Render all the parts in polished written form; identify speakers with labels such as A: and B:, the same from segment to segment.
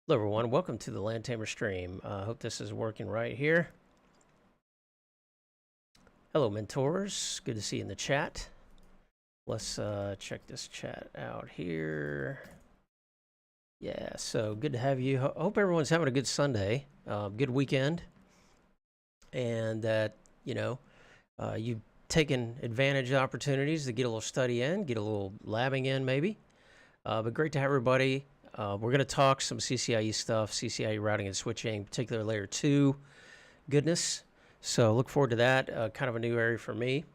A: Hello everyone, welcome to the Land Tamer stream. I hope this is working right here. Hello mentors, good to see you in the chat. Let's check this chat out here. Yeah, so good to have you. Hope everyone's having a good Sunday, good weekend, and that, you've taken advantage of opportunities to get a little study in, get a little labbing in maybe. But great to have everybody. We're going to talk some CCIE stuff, CCIE routing and switching, particular layer 2 goodness. So look forward to that. Kind of a new area for me.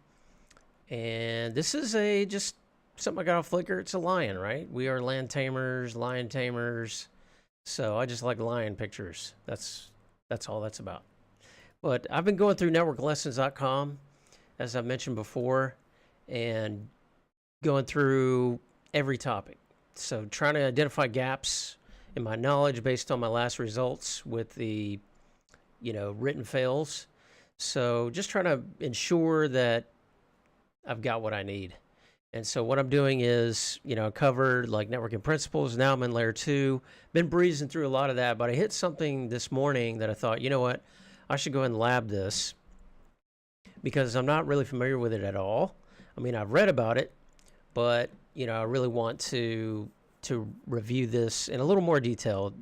A: And this is just something I got off Flickr. It's a lion, right? We are land tamers, lion tamers. So I just like lion pictures. That's all that's about. But I've been going through networklessons.com, as I've mentioned before, and going through every topic. So trying to identify gaps in my knowledge based on my last results with the, written fails. So just trying to ensure that I've got what I need. And so what I'm doing is, covered like networking principles. Now I'm in layer 2. Been breezing through a lot of that, but I hit something this morning that I thought, you know what, I should go ahead and lab this because I'm not really familiar with it at all. I mean, I've read about it, but I really want to review this in a little more detail.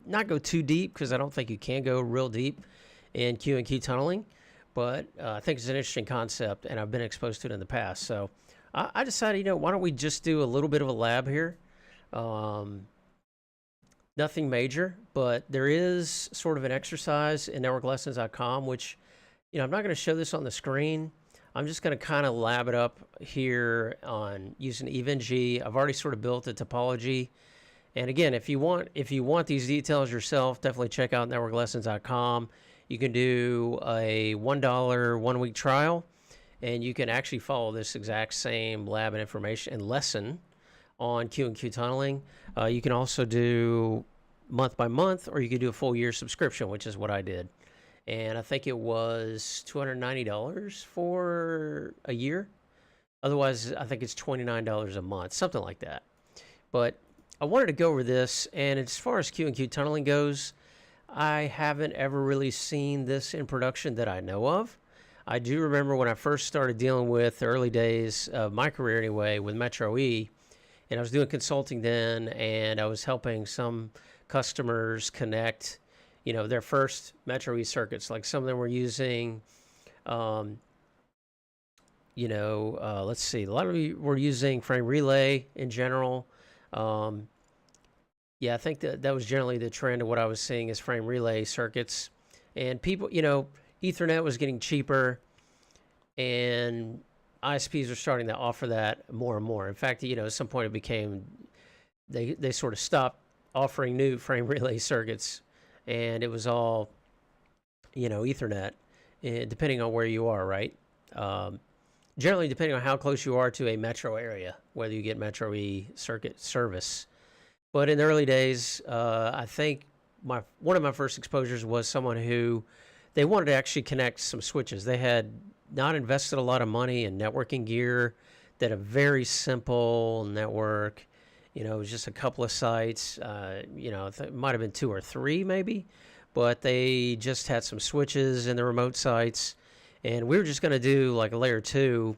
A: Not go too deep because I don't think you can go real deep in Q&Q tunneling, but I think it's an interesting concept, and I've been exposed to it in the past. So I decided, why don't we just do a little bit of a lab here? Nothing major, but there is sort of an exercise in networklessons.com, which, I'm not going to show this on the screen. I'm just going to kind of lab it up here on using EVNG. I've already sort of built a topology. And again, if you want these details yourself, definitely check out networklessons.com. You can do a $1 1-week trial, and you can actually follow this exact same lab and information and lesson on Q&Q tunneling. You can also do month by month, or you could do a full year subscription, which is what I did. And I think it was $290 for a year. Otherwise, I think it's $29 a month, something like that. But I wanted to go over this, and as far as Q&Q tunneling goes, I haven't ever really seen this in production that I know of. I do remember when I first started dealing with the early days of my career anyway with Metro E, and I was doing consulting then, and I was helping some customers connect their first Metro E circuits. Like some of them were using, let's see, a lot of you were using frame relay in general. Yeah, I think that was generally the trend of what I was seeing is frame relay circuits. And people, Ethernet was getting cheaper, and ISPs were starting to offer that more and more. In fact, at some point it became, they sort of stopped offering new frame relay circuits, and it was all, Ethernet, depending on where you are, right? Generally, depending on how close you are to a metro area, whether you get Metro E circuit service. But in the early days, I think one of my first exposures was someone who, they wanted to actually connect some switches. They had not invested a lot of money in networking gear, that a very simple network. It was just a couple of sites, it might have been 2 or 3 maybe, but they just had some switches in the remote sites. And we were just going to do like a layer 2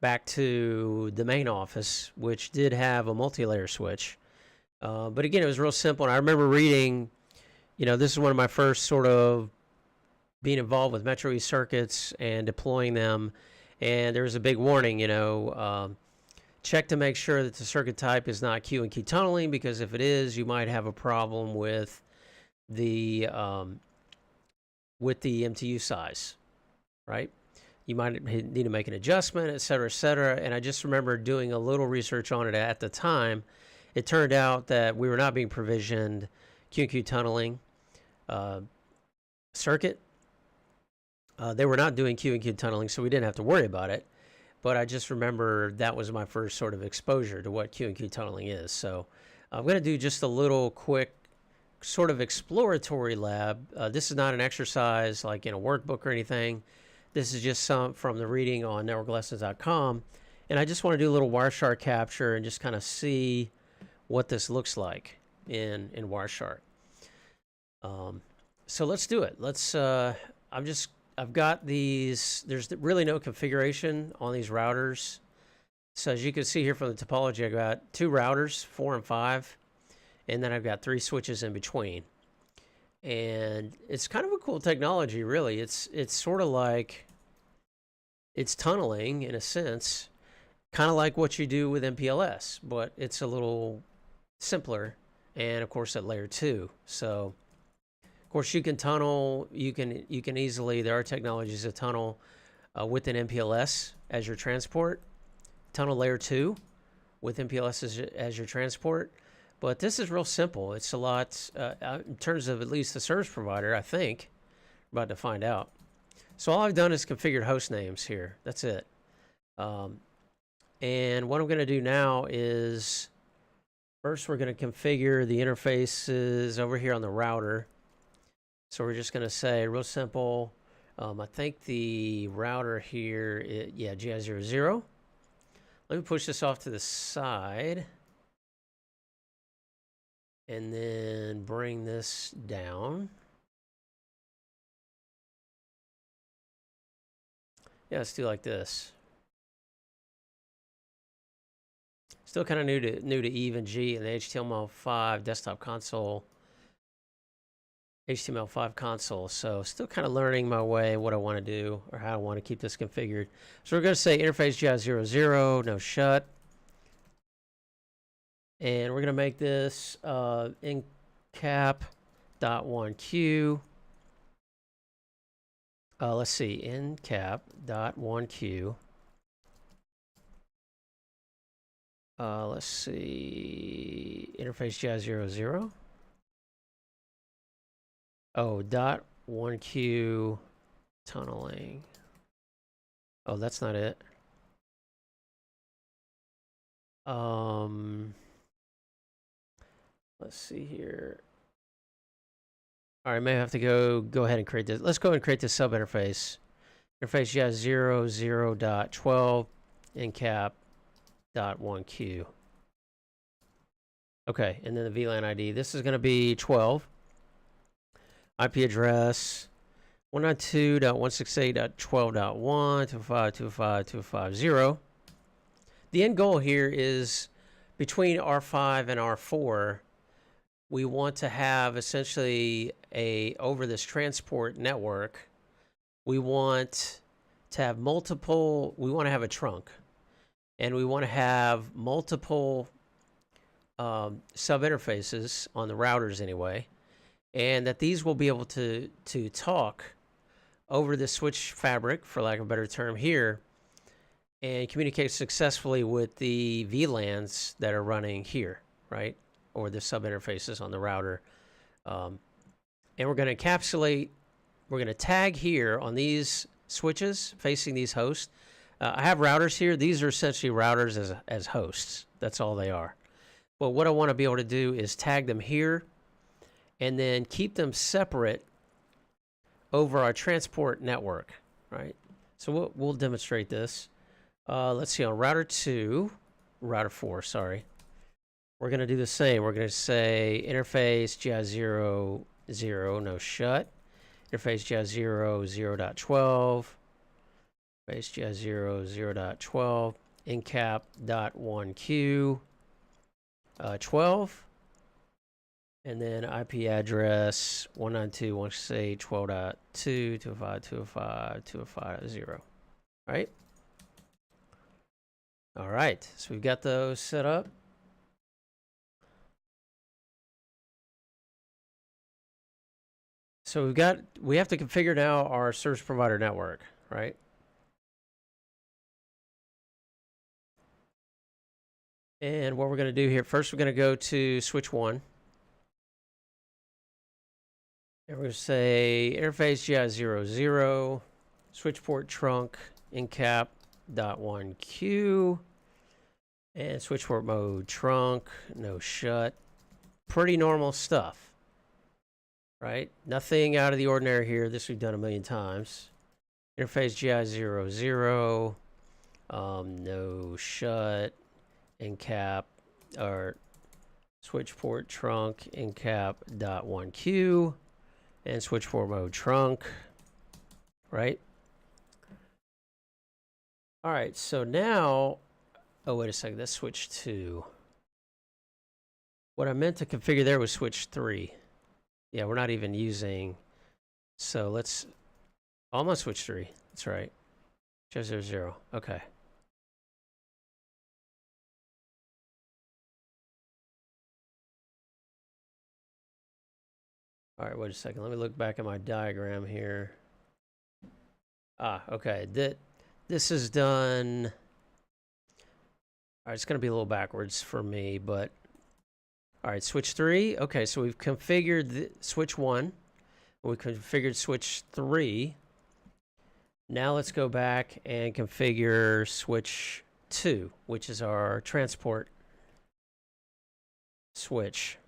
A: back to the main office, which did have a multi-layer switch. But again, it was real simple. And I remember reading, this is one of my first sort of being involved with Metro E circuits and deploying them. And there was a big warning, check to make sure that the circuit type is not Q&Q tunneling, because if it is, you might have a problem with the MTU size, right? You might need to make an adjustment, et cetera, et cetera. And I just remember doing a little research on it at the time. It turned out that we were not being provisioned Q&Q tunneling circuit. They were not doing Q&Q tunneling, so we didn't have to worry about it. But I just remember that was my first sort of exposure to what Q&Q tunneling is. So I'm going to do just a little quick sort of exploratory lab. This is not an exercise like in a workbook or anything. This is just some from the reading on networklessons.com. And I just want to do a little Wireshark capture and just kind of see what this looks like in Wireshark. So let's do it. Let's. I've got these. There's really no configuration on these routers. So as you can see here from the topology, I've got 2 routers, 4 and 5, and then I've got 3 switches in between. And it's kind of a cool technology, really. It's sort of like, it's tunneling in a sense, kind of like what you do with MPLS, but it's a little simpler, and of course at layer 2. So of course you can tunnel, you can easily, there are technologies to tunnel with an MPLS as your transport, tunnel layer 2 with MPLS as your transport. But this is real simple. It's a lot, in terms of at least the service provider, I think. We're about to find out. So all I've done is configured host names here. That's it. And what I'm going to do now is, first we're going to configure the interfaces over here on the router. So we're just going to say, real simple, I think the router here, yeah, GI00. Let me push this off to the side. And then bring this down. Yeah, let's do like this. Still kind of new to Eve and G and the HTML5 desktop console. HTML5 console. So still kind of learning my way, what I want to do or how I want to keep this configured. So we're going to say interface GI00, no shut. And we're going to make this incap.1q. Let's see, incap.1q. Let's see, interface GI00. Oh, .1q tunneling. Oh, that's not it. Let's see here. All right, I may have to go ahead and create this. Let's go ahead and create this sub interface. Interface GI00.12 incap.1q. Okay, and then the VLAN ID. This is going to be 12. IP address 192.168.12.1 255.255.250. The end goal here is between R5 and R4. We want to have essentially over this transport network, we want to have multiple, we want to have a trunk, and we want to have multiple sub interfaces on the routers anyway, and that these will be able to talk over the switch fabric, for lack of a better term here, and communicate successfully with the VLANs that are running here, right? Or the sub interfaces on the router. And we're going to encapsulate, we're going to tag here on these switches facing these hosts. I have routers here. These are essentially routers as hosts. That's all they are. But what I want to be able to do is tag them here and then keep them separate over our transport network, right? So we'll demonstrate this. Let's see, on router 4, sorry. We're going to do the same. We're going to say interface GI00, no shut. Interface GI00, 0.12. Interface GI00, 0.12. incap.1q, 12. And then IP address 192.168.12.2 205.205.205.0. Right? All right. So we've got those set up. So we have to configure now our service provider network, right? And what we're going to do here, first we're going to go to switch 1. And we're going to say interface GI00, switch port trunk, incap.1q, and switch port mode trunk, no shut. Pretty normal stuff. Right? Nothing out of the ordinary here. This we've done a million times. Interface GI00, no shut, incap, or switch port trunk, incap.1q. and switch port mode trunk, right? All right, so now, oh, wait a second, that's switch 2. What I meant to configure there was switch 3. Yeah, we're not even using, so let's, almost switch 3, that's right. 0, 0, okay. All right, wait a second. Let me look back at my diagram here. Ah, okay. This is done. All right, it's going to be a little backwards for me, but all right, switch 3. Okay, so we've configured switch 1. We configured switch 3. Now let's go back and configure switch 2, which is our transport switch.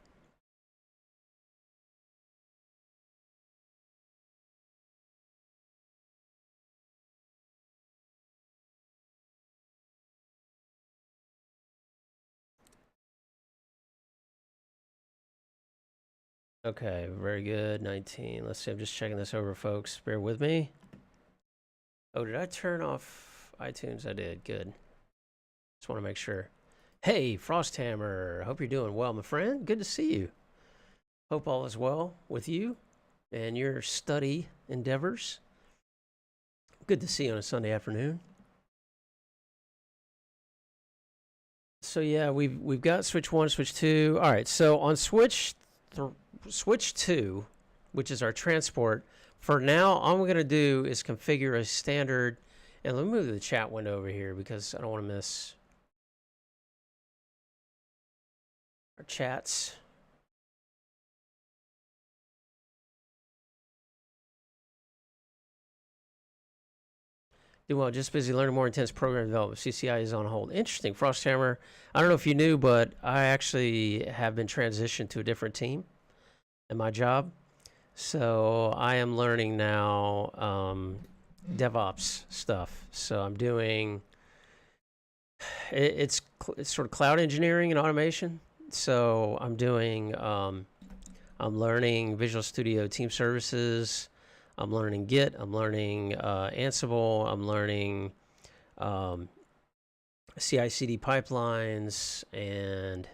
A: Okay, very good. 19. Let's see. I'm just checking this over, folks. Bear with me. Oh, did I turn off iTunes? I did. Good. Just want to make sure. Hey, Frosthammer. Hope you're doing well, my friend. Good to see you. Hope all is well with you and your study endeavors. Good to see you on a Sunday afternoon. So yeah, we've got switch 1, switch 2. All right. So on switch 2, which is our transport, for now, all I'm going to do is configure a standard, and let me move the chat window over here because I don't want to miss our chats. Well, just busy learning more intense program development. CCI is on hold. Interesting. Frosthammer, I don't know if you knew, but I actually have been transitioned to a different team in my job. So I am learning now DevOps stuff. So I'm doing, it's sort of cloud engineering and automation. So I'm doing, I'm learning Visual Studio Team Services. I'm learning Git. I'm learning Ansible. I'm learning CI/CD pipelines and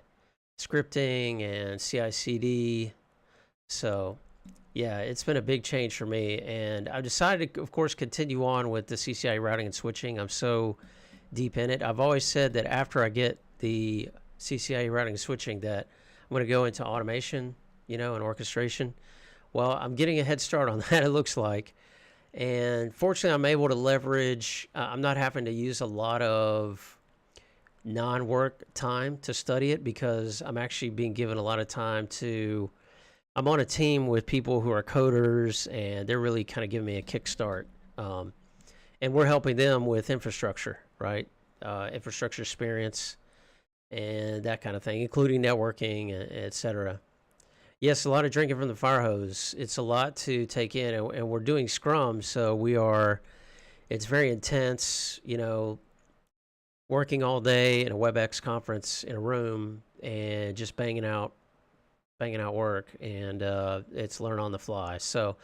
A: scripting and CI/CD. So yeah, it's been a big change for me, and I've decided to, of course, continue on with the CCI routing and switching. I'm so deep in it. I've always said that after I get the CCI routing and switching, that I'm going to go into automation, and orchestration. Well, I'm getting a head start on that, it looks like. And fortunately, I'm able to leverage, I'm not having to use a lot of non-work time to study it because I'm actually being given a lot of time to, I'm on a team with people who are coders, and they're really kind of giving me a kickstart. And we're helping them with infrastructure, right? Infrastructure experience and that kind of thing, including networking, et cetera. Yes, a lot of drinking from the fire hose. It's a lot to take in, and we're doing Scrum, so it's very intense, working all day in a WebEx conference in a room and just banging out work, and it's learn on the fly. So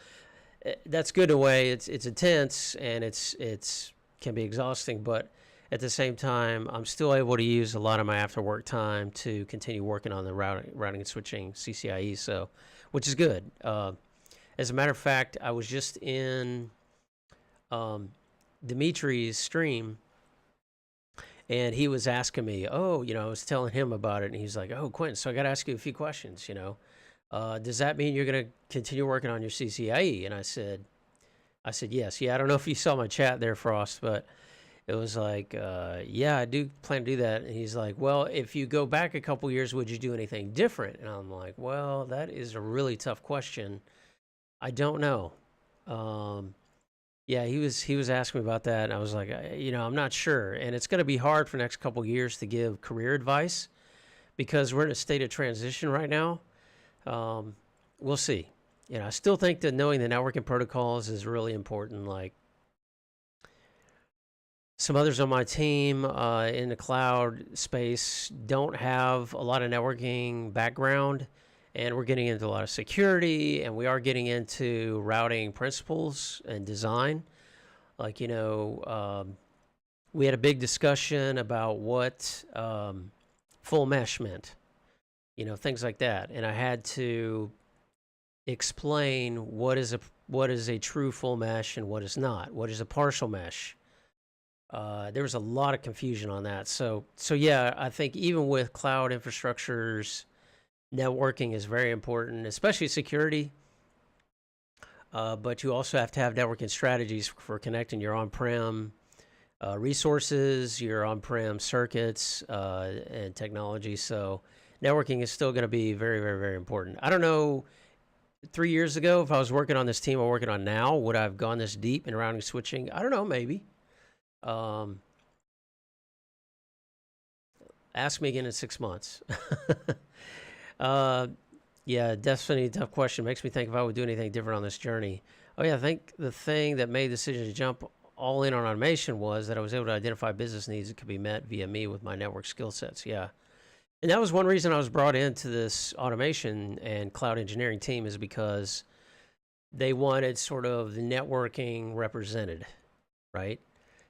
A: that's good in a way. It's intense, and it's can be exhausting, but at the same time, I'm still able to use a lot of my after work time to continue working on the routing and switching CCIE, so which is good. As a matter of fact, I was just in Dimitri's stream, and he was asking me, I was telling him about it, and he's like, "Oh, Quentin, so I got to ask you a few questions. Does that mean you're going to continue working on your CCIE?" And I said, yes. Yeah, I don't know if you saw my chat there, Frost, but it was like, yeah, I do plan to do that. And he's like, well, if you go back a couple years, would you do anything different? And I'm like, well, that is a really tough question. I don't know. Yeah, he was asking me about that, and I was like, I'm not sure. And it's going to be hard for the next couple years to give career advice because we're in a state of transition right now. We'll see. I still think that knowing the networking protocols is really important. Like, some others on my team in the cloud space don't have a lot of networking background, And we're getting into a lot of security, and we are getting into routing principles and design. Like, we had a big discussion about what full mesh meant, things like that. And I had to explain what is a true full mesh and what is not. What is a partial mesh? There was a lot of confusion on that. So yeah, I think even with cloud infrastructures, networking is very important, especially security. But you also have to have networking strategies for connecting your on-prem resources, your on-prem circuits, and technology. So networking is still going to be very, very, very important. I don't know, 3 years ago, if I was working on this team I'm working on now, would I have gone this deep in routing switching? I don't know, maybe. Ask me again in 6 months. Yeah, definitely a tough question. Makes me think if I would do anything different on this journey. Oh yeah, I think the thing that made the decision to jump all in on automation was that I was able to identify business needs that could be met via me with my network skill sets. Yeah. And that was one reason I was brought into this automation and cloud engineering team, is because they wanted sort of the networking represented, right?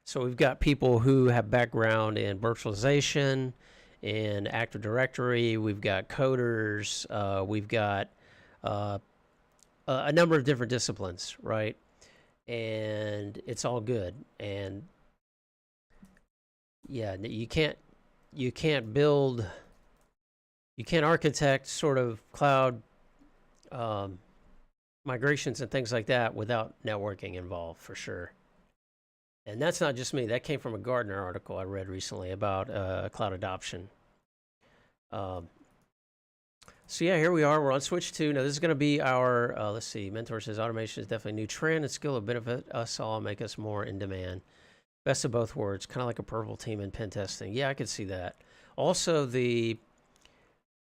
A: So we've got people who have background in virtualization, in Active Directory, we've got coders, we've got a number of different disciplines, right? And it's all good. And yeah, you can't architect sort of cloud migrations and things like that without networking involved, for sure. And that's not just me. That came from a Gartner article I read recently about cloud adoption. So yeah, here we are. We're on Switch 2. Now this is going to be our, let's see, Mentor says automation is definitely a new trend and skill that benefit us all, make us more in demand. Best of both worlds, kind of like a purple team in pen testing. Yeah, I could see that. Also, the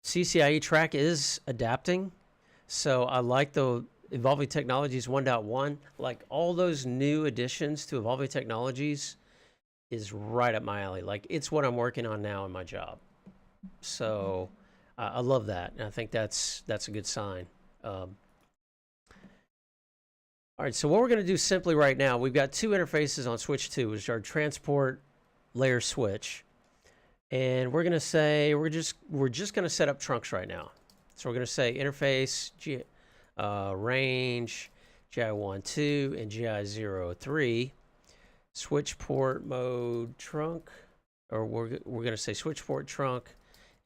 A: CCIE track is adapting. So I like the Evolving Technologies 1.1. Like all those new additions to Evolving Technologies is right up my alley. Like it's what I'm working on now in my job. So I love that. And I think that's a good sign. All right, so what we're going to do simply right now, we've got two interfaces on Switch 2, which are transport layer switch. And we're going to say, we're just going to set up trunks right now. So we're going to say interface, range, GI12 and GI03, switch port mode trunk, or we're going to say switch port trunk,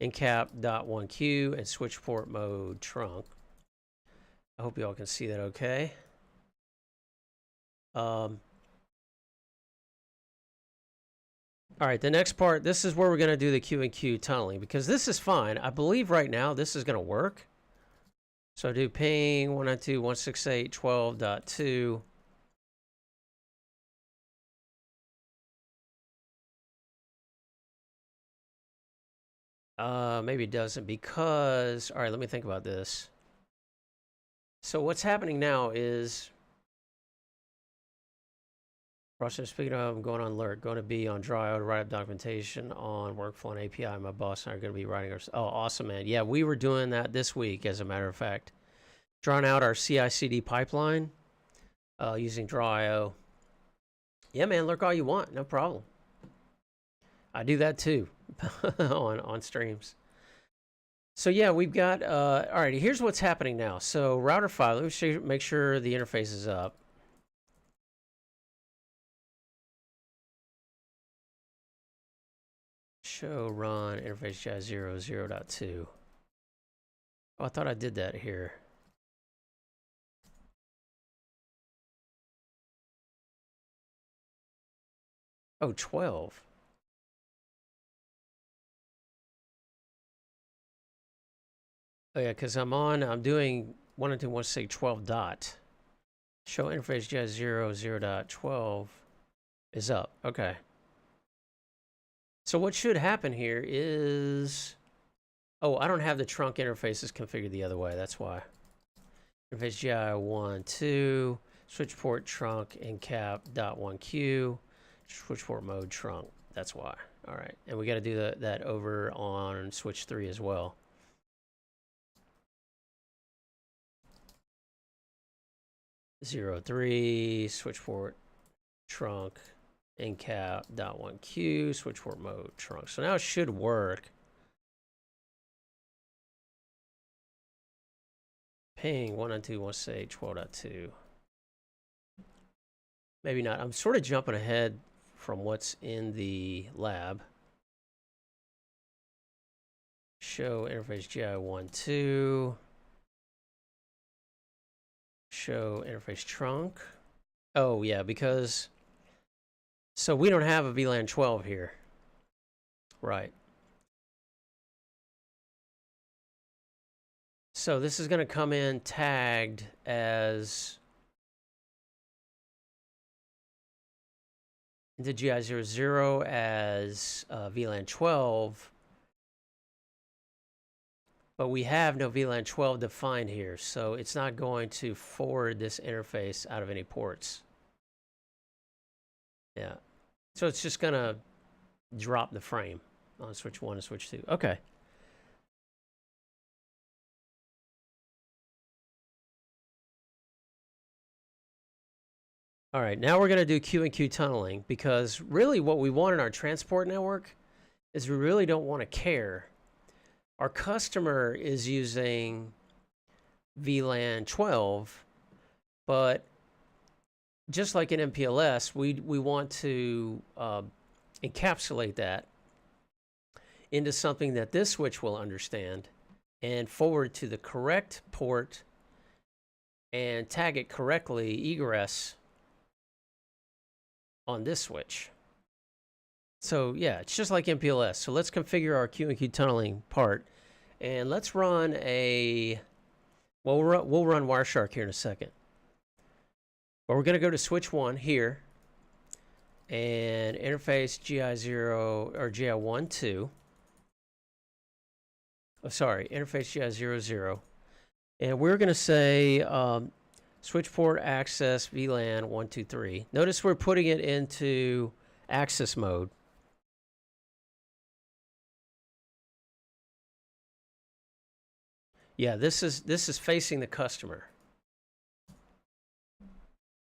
A: incap.1q, and switch port mode trunk. I hope you all can see that okay. All right, the next part, this is where we're going to do the Q and Q tunneling, because this is fine. I believe right now this is going to work. So I do ping 192.168.12.2. Maybe it doesn't, because, all right, let me think about this. So what's happening now is, process speaking of, I'm going on alert, going to be on Dryo to write up documentation on workflow and API. My boss and I are going to be writing our, oh, awesome, man. Yeah, we were doing that this week, as a matter of fact. Drawing out our CI/CD pipeline using Dryo. Yeah, man, lurk all you want, no problem. I do that too on streams. So yeah, we've got, all right, here's what's happening now. So router file, let me make sure the interface is up. Show run interface GI0 0.2. Oh, I thought I did that here. Oh, 12. Oh yeah, because I'm doing 192.168.12 dot. Show interface GI0 0.12 is up. Okay. So what should happen here is, oh, I don't have the trunk interfaces configured the other way. That's why. Interface GI12, switch port trunk, incap.1q, switch port mode trunk. That's why. All right. And we got to do that over on switch 3 as well. 03, switch port, trunk, incap, .1Q, switch port mode, trunk. So now it should work. Ping 192.168, 12.2. Maybe not. I'm sort of jumping ahead from what's in the lab. Show interface GI12. Show interface trunk. Oh, yeah, because... So we don't have a VLAN 12 here. Right. So this is going to come in tagged as... into GI00 as VLAN 12. But we have no VLAN 12 defined here, so it's not going to forward this interface out of any ports. Yeah. So it's just going to drop the frame on switch 1 and switch 2. Okay. All right, now we're going to do Q&Q tunneling, because really what we want in our transport network is we really don't want to care. Our customer is using VLAN 12, but just like in MPLS, we want to encapsulate that into something that this switch will understand and forward to the correct port and tag it correctly, egress, on this switch. So yeah, it's just like MPLS. So let's configure our Q&Q tunneling part, and let's run a, well, we'll run Wireshark here in a second. But we're going to go to switch 1 here, and interface GI0 or GI12. Oh, sorry, interface GI00, and we're going to say switch port access VLAN 123. Notice we're putting it into access mode. Yeah, this is facing the customer.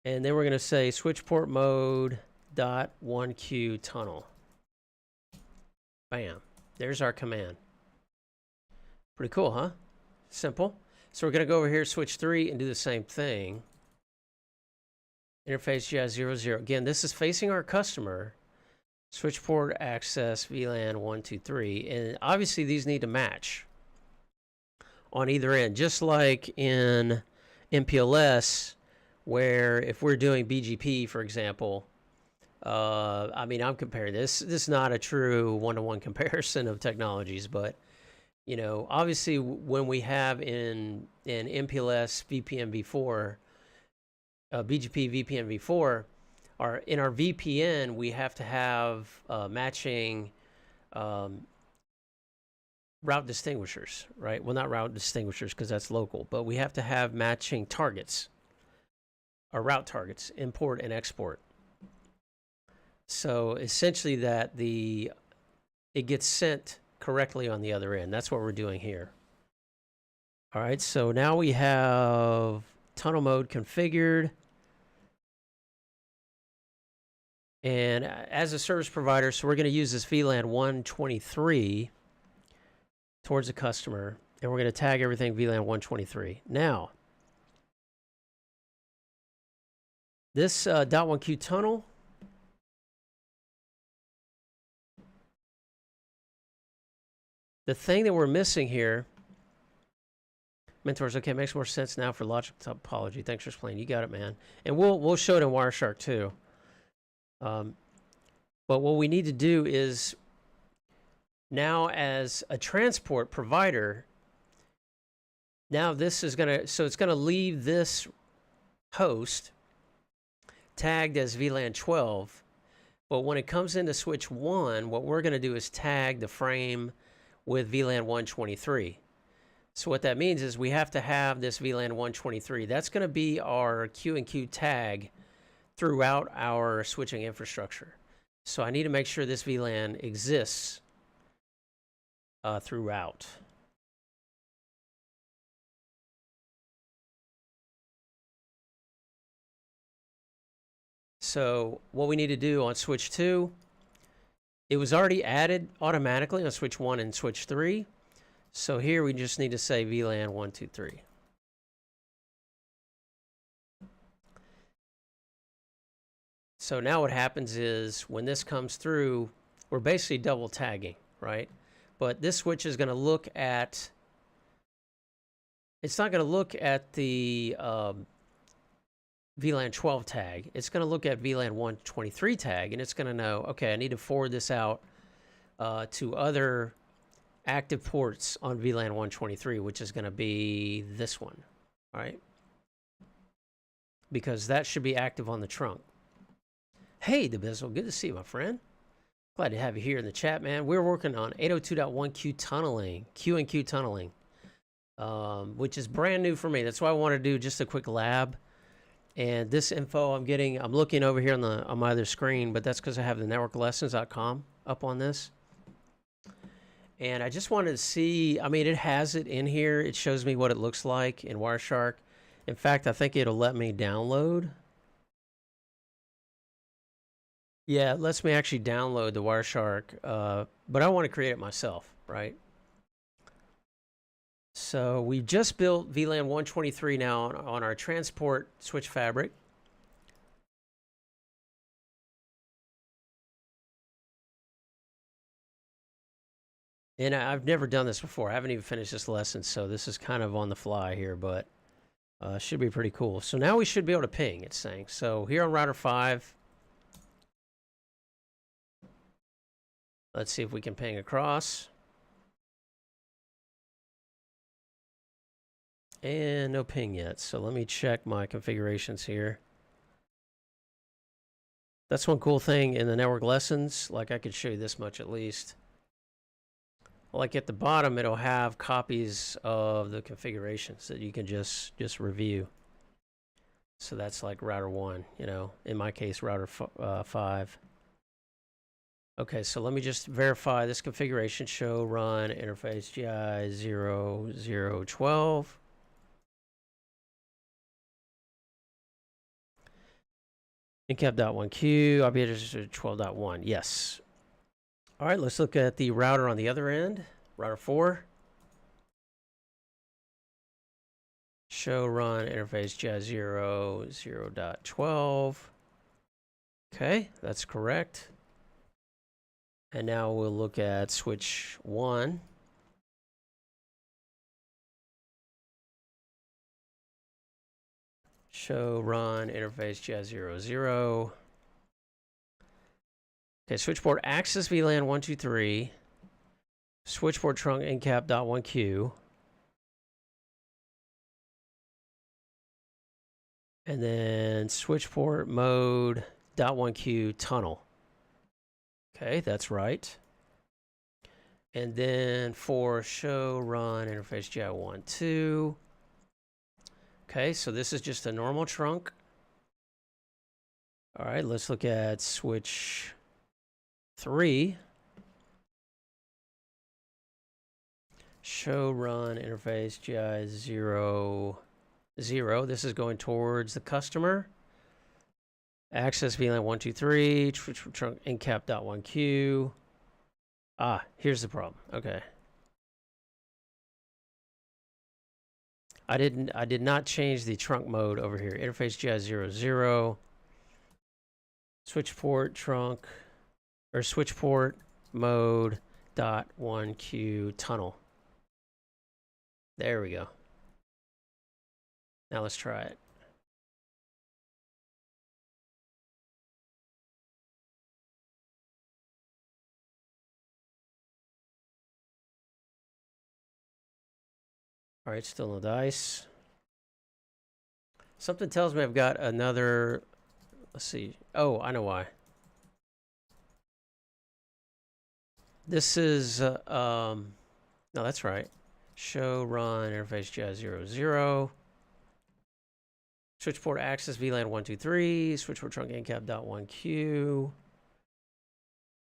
A: And then we're going to say switch port mode .1Q tunnel. Bam. There's our command. Pretty cool, huh? Simple. So we're going to go over here, switch 3, and do the same thing. Interface GI00. Again, this is facing our customer. Switch port access VLAN 123. And obviously these need to match on either end, just like in MPLS, where if we're doing BGP, for example, I mean, I'm comparing this. This is not a true one-to-one comparison of technologies, but you know, obviously when we have in MPLS VPN v4, BGP VPN v4, in our VPN we have to have matching route distinguishers, right? Well, not route distinguishers because that's local, but we have to have matching targets, or route targets, import and export. So essentially that it gets sent correctly on the other end. That's what we're doing here. All right, so now we have tunnel mode configured. And as a service provider, so we're going to use this VLAN 123 towards the customer, and we're going to tag everything VLAN 123. Now, this .1Q tunnel, the thing that we're missing here, mentors, okay, makes more sense now for logic topology. Thanks for explaining. You got it, man. And we'll show it in Wireshark too. But what we need to do is, now as a transport provider, now this is going to, so it's going to leave this host tagged as VLAN 12, but when it comes into switch 1, what we're going to do is tag the frame with VLAN 123. So what that means is we have to have this VLAN 123. That's going to be our Q&Q tag throughout our switching infrastructure. So I need to make sure this VLAN exists throughout. So what we need to do on switch 2, it was already added automatically on switch 1 and switch 3. So here we just need to say VLAN 1, 2, 3. So now what happens is when this comes through, we're basically double tagging, right? But this switch is going to look at, it's not going to look at the VLAN 12 tag. It's going to look at VLAN 123 tag, and it's going to know, okay, I need to forward this out to other active ports on VLAN 123, which is going to be this one, right? Because that should be active on the trunk. Hey, DeBizzle, good to see you, my friend. Glad to have you here in the chat, man. We're working on 802.1q tunneling, Q&Q tunneling, which is brand new for me. That's why I want to do just a quick lab. And this info I'm looking over here on my other screen, but that's because I have the networklessons.com up on this. And I just wanted to see, I mean, it has it in here. It shows me what it looks like in Wireshark. In fact, I think it'll let me download. Yeah, it lets me actually download the Wireshark, but I want to create it myself, right? So we just built VLAN 123 now on our transport switch fabric. And I've never done this before. I haven't even finished this lesson, so this is kind of on the fly here, but should be pretty cool. So now we should be able to ping, it's saying. So here on router 5, let's see if we can ping across. And no ping yet, so let me check my configurations here. That's one cool thing in the network lessons. Like, I could show you this much at least. Like at the bottom, it'll have copies of the configurations that you can just review. So that's like router 1, you know, in my case, router 5. Okay, so let me just verify this configuration. Show run interface GI 0012. Incap.1q, IP address 12.1. Yes. All right, let's look at the router on the other end. Router 4. Show run interface GI 0.12. Okay, that's correct. And now we'll look at switch 1. Show run interface GI 00. Okay, switchboard access VLAN 123. Switchboard trunk incap.1q. And then switchport mode .1q tunnel. Okay, that's right. And then for show run interface GI12. Okay, so this is just a normal trunk. All right, let's look at switch 3. Show run interface GI 0, 0. This is going towards the customer. Access VLAN 123, trunk incap.1q. Ah, here's the problem. Okay. I did not change the trunk mode over here. Interface GI 00. Switch port trunk or switch port mode .1q tunnel. There we go. Now let's try it. All right, still no dice. Something tells me I've got another, let's see. Oh, I know why. This is, no, that's right. Show run interface GI 00. Switch port access VLAN 123. Switch port trunk incap.1q.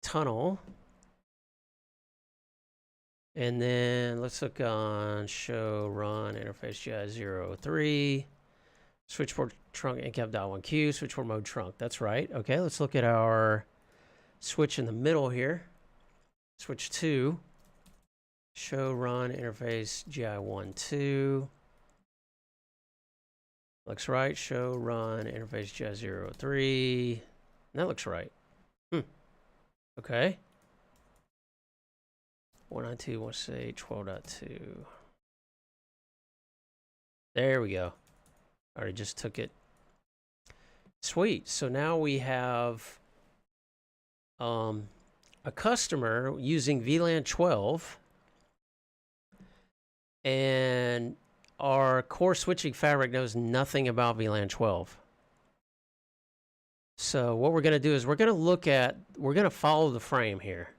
A: Tunnel. And then let's look on show run interface GI 03. Switchboard trunk incap.1q, switchboard mode trunk. That's right. Okay, let's look at our switch in the middle here. Switch 2. Show run interface GI12. Looks right. Show run interface GI03. That looks right. Okay. 192.168.12.2. There we go. Already just took it. Sweet. So now we have a customer using VLAN 12, and our core switching fabric knows nothing about VLAN 12. So what we're going to do is we're going to follow the frame here.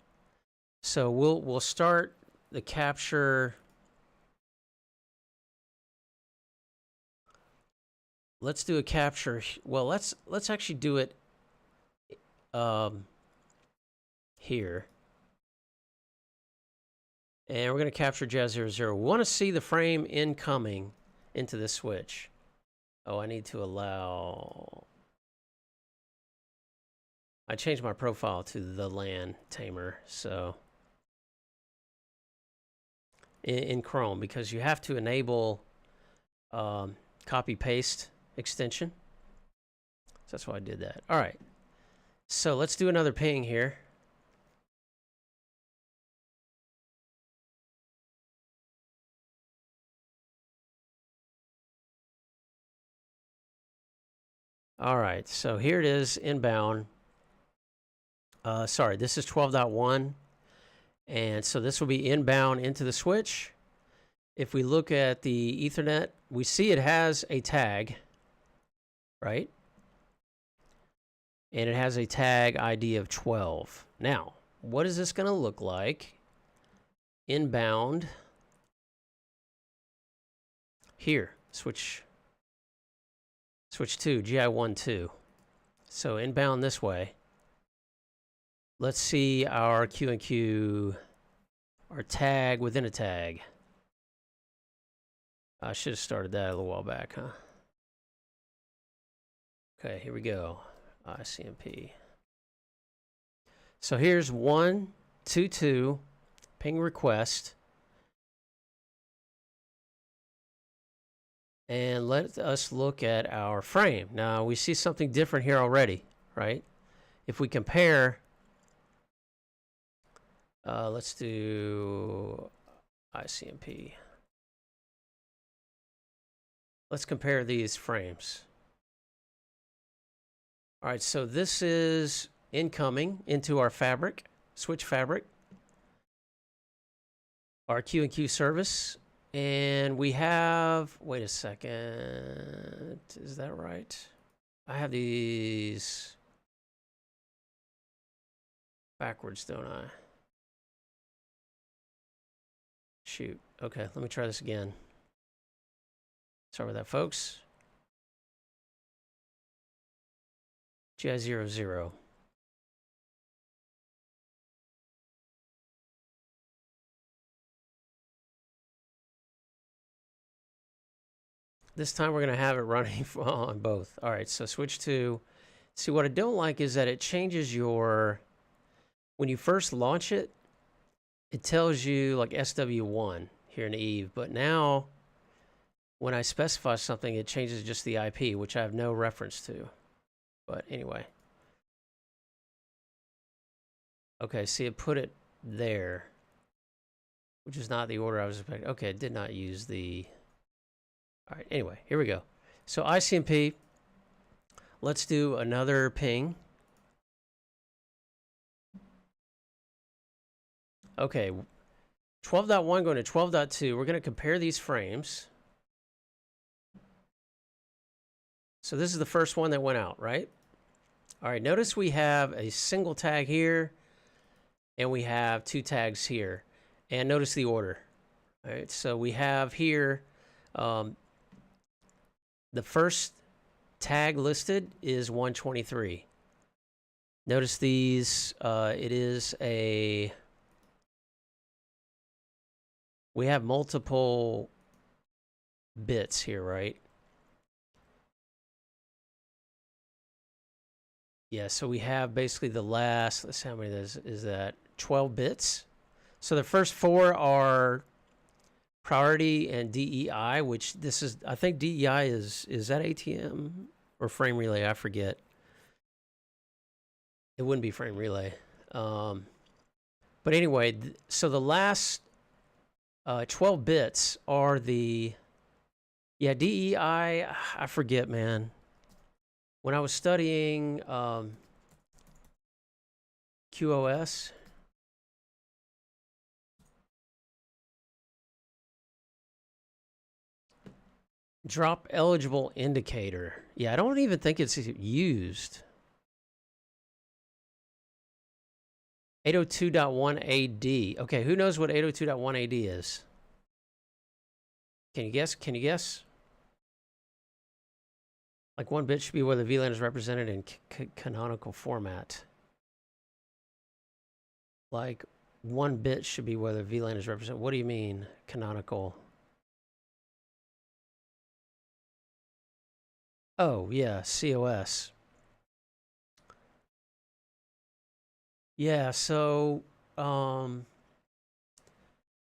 A: So we'll start the capture. Let's do a capture. Well, let's actually do it here. And we're going to capture Jazz00. We want to see the frame incoming into the switch. Oh, I need to allow. I changed my profile to the LAN tamer, so in Chrome, because you have to enable copy paste extension. So that's why I did that. All right. So let's do another ping here. All right. So here it is inbound. Sorry, this is 12.1. And so this will be inbound into the switch. If we look at the Ethernet, we see it has a tag, right? And it has a tag ID of 12. Now, what is this going to look like inbound here? Switch 2, GI12. So inbound this way. Let's see our Q&Q, our tag within a tag. I should have started that a little while back, huh? Okay, here we go. ICMP. So here's 122 ping request. And let us look at our frame. Now we see something different here already, right? If we compare, let's do ICMP. Let's compare these frames. All right, so this is incoming into our fabric, switch fabric, our Q&Q service. And we have, wait a second, is that right? I have these backwards, don't I? Shoot. Okay, let me try this again. Sorry about that, folks. GI00. This time we're going to have it running on both. All right, so switch to. See, what I don't like is that it changes your. When you first launch it, it tells you like SW1 here in Eve, but now when I specify something, it changes just the IP, which I have no reference to. But anyway. Okay, see, it put it there, which is not the order I was expecting. Okay, it did not use the. All right, anyway, here we go. So ICMP, let's do another ping. Okay, 12.1 going to 12.2. We're going to compare these frames. So this is the first one that went out, right? All right, notice we have a single tag here, and we have two tags here. And notice the order. All right, so we have here, the first tag listed is 123. Notice these, it is a, we have multiple bits here, right? Yeah, so we have basically the last, let's see how many is that, 12 bits. So the first four are priority and DEI, which this is, I think DEI is that ATM or frame relay? I forget. It wouldn't be frame relay. But anyway, so the last 12 bits are the, yeah, DEI, I forget, man. When I was studying QoS, drop eligible indicator. Yeah, I don't even think it's used. 802.1 AD. Okay, who knows what 802.1 AD is? Can you guess? Can you guess? Like one bit should be where the VLAN is represented in canonical format. Like one bit should be where the VLAN is represented. What do you mean, canonical? Oh, yeah, COS. Yeah, so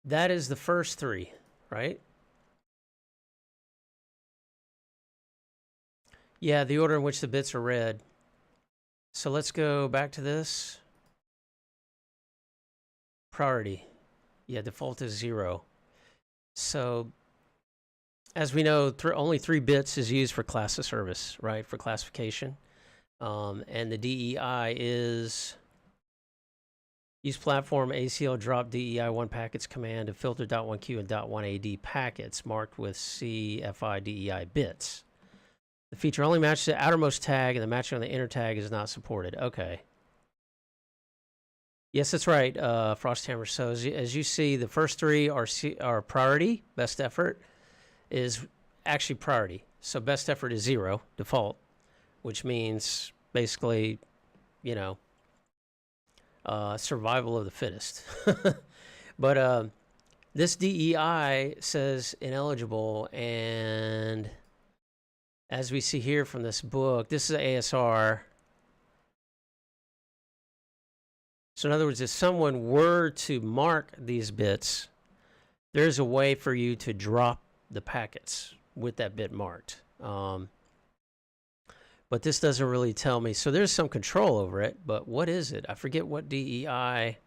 A: that is the first three, right? Yeah, the order in which the bits are read. So let's go back to this. Priority. Yeah, default is 0. So as we know, only 3 bits is used for class of service, right? For classification. And the DEI is use platform ACL drop DEI1 packets command to filter .1Q and .1AD packets marked with CFI DEI bits. The feature only matches the outermost tag, and the matching on the inner tag is not supported. Okay. Yes, that's right, Frosthammer. So as you see, the first 3 are priority. Best effort is actually priority. So best effort is 0, default, which means basically, you know, survival of the fittest. But this DEI says ineligible, and as we see here from this book, this is ASR. So in other words, if someone were to mark these bits, there's a way for you to drop the packets with that bit marked. But this doesn't really tell me. So there's some control over it, but what is it? I forget what DEI.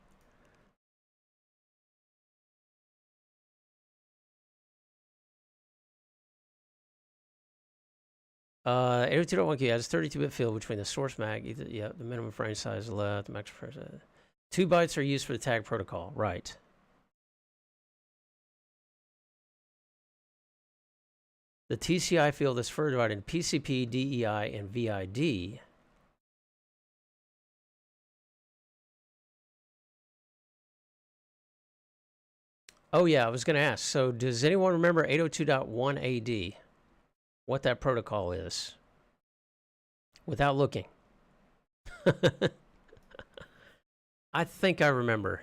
A: Uh, 802.1Q has 32-bit field between the source MAC, the minimum frame size left, the max frame size. 2 bytes are used for the tag protocol, right? The TCI field is further divided into PCP, DEI, and VID. Oh yeah, I was going to ask. So does anyone remember 802.1 AD? What that protocol is? Without looking. I think I remember.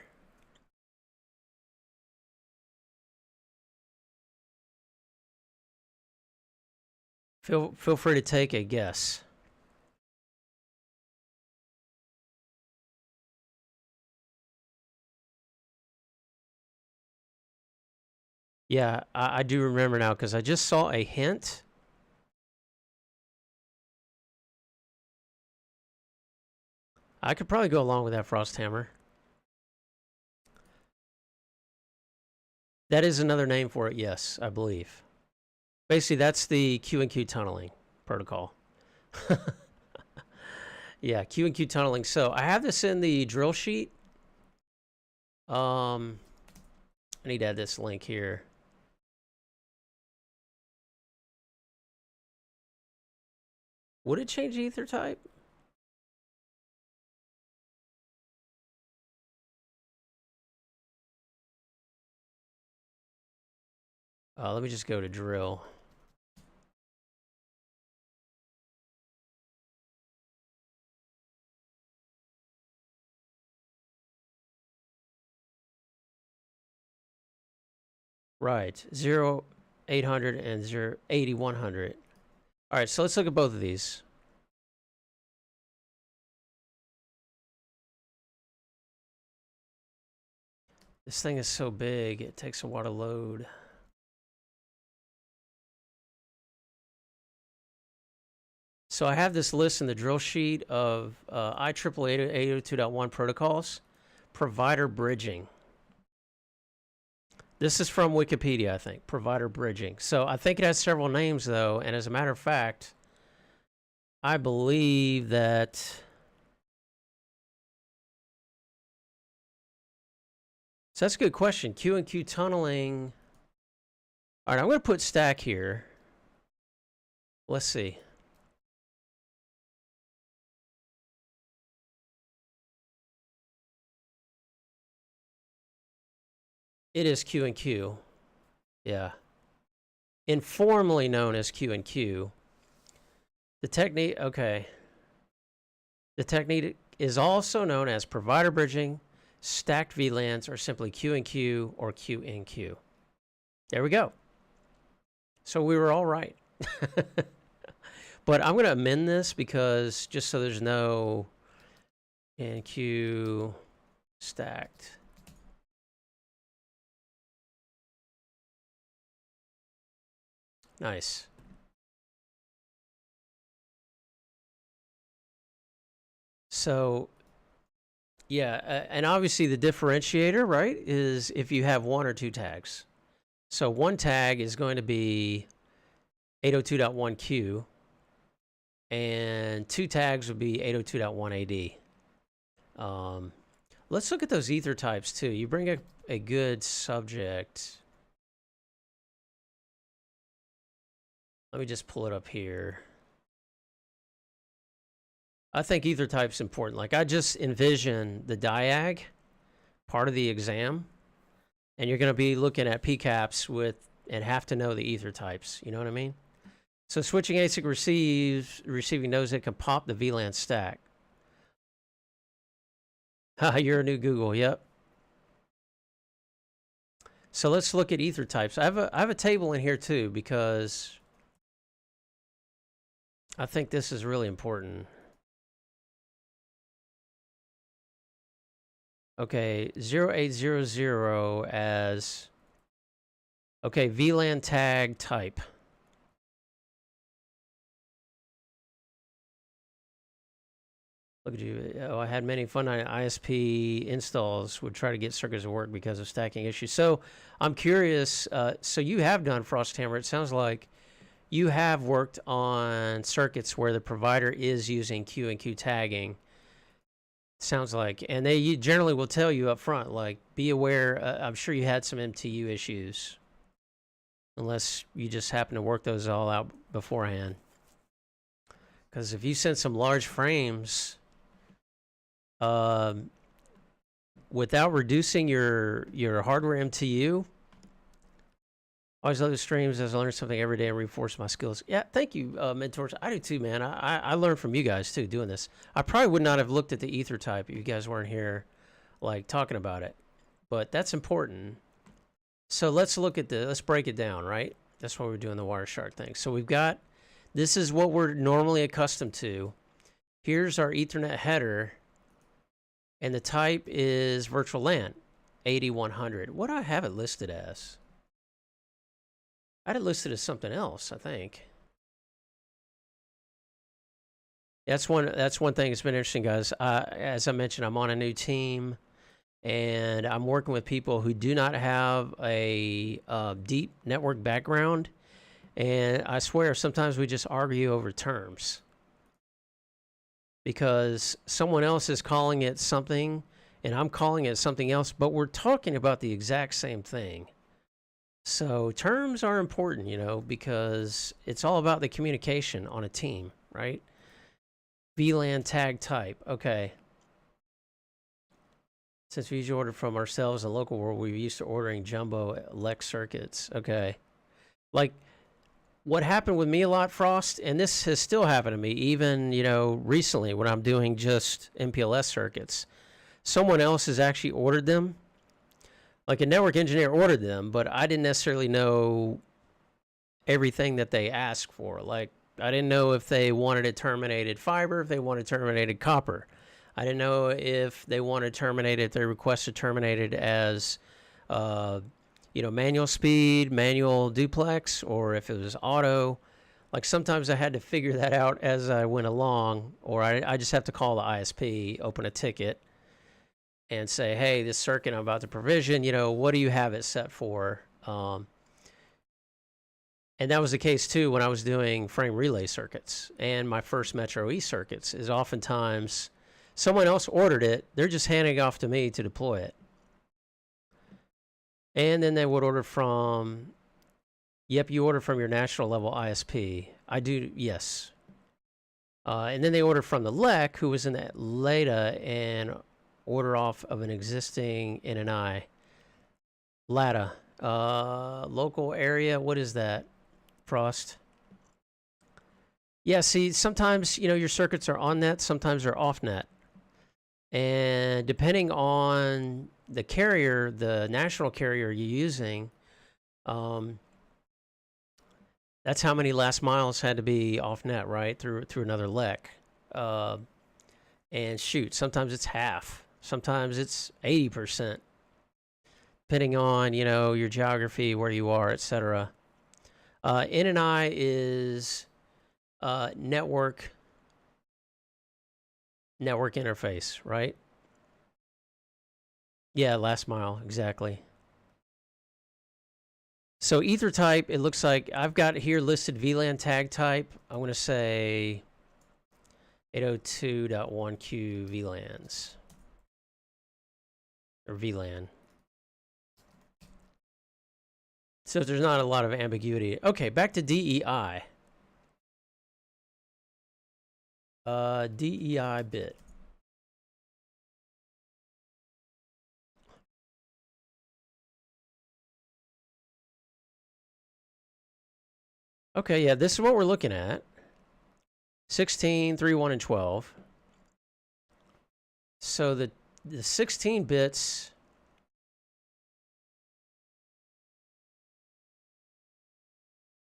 A: Feel free to take a guess. Yeah, I do remember now because I just saw a hint. I could probably go along with that, Frosthammer. That is another name for it, yes, I believe. Basically, that's the Q&Q tunneling protocol. Yeah, Q&Q tunneling. So I have this in the drill sheet. I need to add this link here. Would it change Ethertype? Let me just go to drill. Right, 0800 and 8100. All right, so let's look at both of these. This thing is so big, it takes a while to load. So I have this list in the drill sheet of IEEE 802.1 protocols, provider bridging. This is from Wikipedia, I think, provider bridging. So I think it has several names, though, and as a matter of fact, I believe that so that's a good question. Q and Q tunneling. All right, I'm going to put stack here. Let's see. It is Q and Q. Yeah. Informally known as Q and Q. The technique, okay. The technique is also known as provider bridging, stacked VLANs, or simply Q and Q or Q in Q. There we go. So we were all right. But I'm going to amend this because just so there's no in Q stacked. Nice. So, yeah, and obviously the differentiator, right, is if you have one or two tags. So one tag is going to be 802.1Q, and two tags would be 802.1AD. Let's look at those ether types, too. You bring a good subject. Let me just pull it up here. I think ether type's important. Like, I just envision the diag part of the exam, and you're going to be looking at PCAPs with and have to know the ether types. You know what I mean? So switching ASIC receiving nodes that can pop the VLAN stack. Haha, you're a new Google. Yep. So let's look at ether types. I have a table in here too because I think this is really important. Okay, 0800 as, okay, VLAN tag type. Look at you. Oh, I had many fun ISP installs, would try to get circuits to work because of stacking issues. So I'm curious, so you have done Frosthammer. It sounds like you have worked on circuits where the provider is using Q and Q tagging. Sounds like, and they generally will tell you up front, like, be aware. I'm sure you had some MTU issues, unless you just happen to work those all out beforehand. Because if you send some large frames, without reducing your hardware MTU, always love the streams as I learn something every day and reinforce my skills. Yeah, thank you, mentors. I do too, man. I learn from you guys too doing this. I probably would not have looked at the ether type if you guys weren't here, like, talking about it. But that's important. So let's look at let's break it down, right? That's why we're doing the Wireshark thing. So we've got, this is what we're normally accustomed to. Here's our Ethernet header, and the type is virtual LAN, 8100. What do I have it listed as? I had it listed as something else, I think. That's one thing that's been interesting, guys. As I mentioned, I'm on a new team, and I'm working with people who do not have a deep network background. And I swear, sometimes we just argue over terms. Because someone else is calling it something, and I'm calling it something else, but we're talking about the exact same thing. So terms are important, you know, because it's all about the communication on a team, right? VLAN tag type, okay. Since we usually order from ourselves in the local world, we're used to ordering jumbo Lex circuits, okay. Like, what happened with me a lot, Frost, and this has still happened to me, even, you know, recently when I'm doing just MPLS circuits. Someone else has actually ordered them. Like, a network engineer ordered them, but I didn't necessarily know everything that they asked for. Like, I didn't know if they wanted it terminated fiber, if they wanted terminated copper. I didn't know if they wanted terminated, if they requested terminated as You know, manual speed, manual duplex, or if it was auto. Like sometimes I had to figure that out as I went along, or I just have to call the ISP, open a ticket, and say, hey, this circuit I'm about to provision, you know, what do you have it set for? And that was the case too when I was doing frame relay circuits. And my first Metro E circuits is oftentimes someone else ordered it, they're just handing it off to me to deploy it. And then they would order from, yep, you order from your national level ISP. I do, yes. And then they order from the LEC, who was in that LATA, and order off of an existing NNI. LATA. Local area, what is that? Frost. Yeah, see, sometimes, you know, your circuits are on net, sometimes they're off net. And depending on the carrier, the national carrier you're using, that's how many last miles had to be off net, right? Through another LEC. And shoot, sometimes it's half. Sometimes it's 80%. Depending on, you know, your geography, where you are, etc. NNI is network interface, right? Yeah, last mile, exactly. So Ethertype, it looks like I've got here listed VLAN tag type. I'm going to say 802.1q VLANs. Or VLAN. So there's not a lot of ambiguity. Okay, back to DEI. DEI bit. Okay, yeah, this is what we're looking at. 16, 3, 1, and 12. So the 16 bits...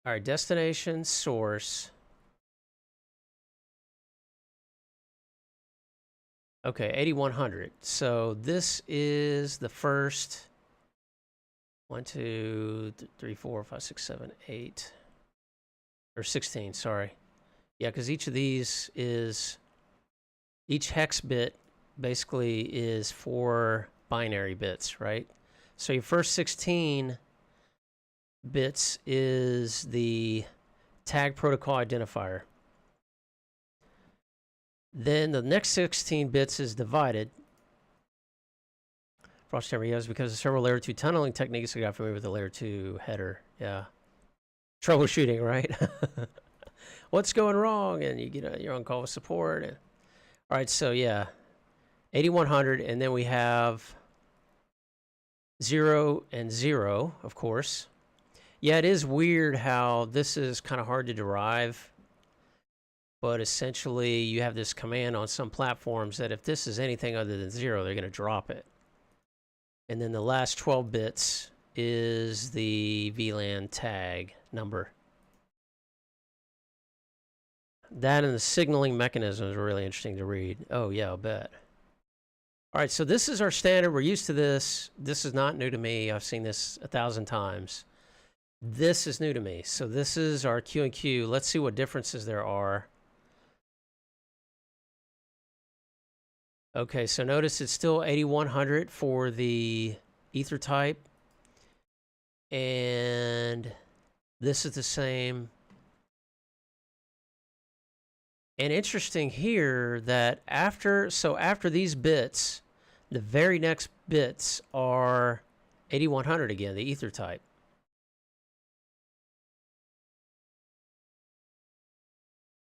A: All right, destination, source. Okay, 8100. So this is the first 1, 2, 3, 4, 5, 6, 7, 8. Or 16, sorry. Yeah, because each of these is, each hex bit basically is 4 binary bits, right? So your first 16 bits is the tag protocol identifier. Then the next 16 bits is divided. Frost Hammer, yes, because of several layer 2 tunneling techniques, I got familiar with the layer 2 header. Yeah. Troubleshooting, right? What's going wrong? And you get you're on call with support. And, all right, so yeah, 8100, and then we have 0 and 0, of course. Yeah, it is weird how this is kind of hard to derive, but essentially you have this command on some platforms that if this is anything other than 0, they're going to drop it. And then the last 12 bits is the VLAN tag number. That and the signaling mechanisms are really interesting to read. Oh, yeah, I'll bet. All right, so this is our standard. We're used to this. This is not new to me. I've seen this 1,000 times. This is new to me. So this is our Q and Q. Let's see what differences there are. Okay, so notice it's still 8100 for the Ethertype. And this is the same. And interesting here that after these bits, the very next bits are 8100 again, the Ethertype.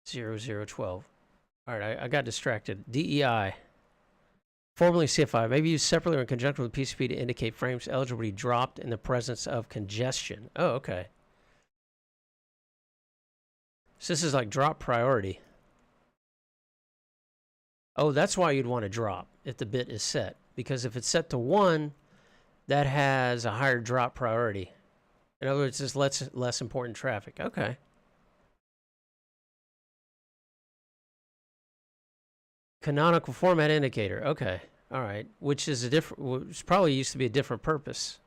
A: 0012. All right, I got distracted. DEI. Formerly CFI, may be used separately or in conjunction with PCP to indicate frames eligibility dropped in the presence of congestion. Oh, okay. So this is like drop priority. Oh, that's why you'd want to drop if the bit is set. Because if it's set to 1, that has a higher drop priority. In other words, it's less important traffic. Okay. Canonical format indicator. Okay. All right. Which is a different, which probably used to be a different purpose.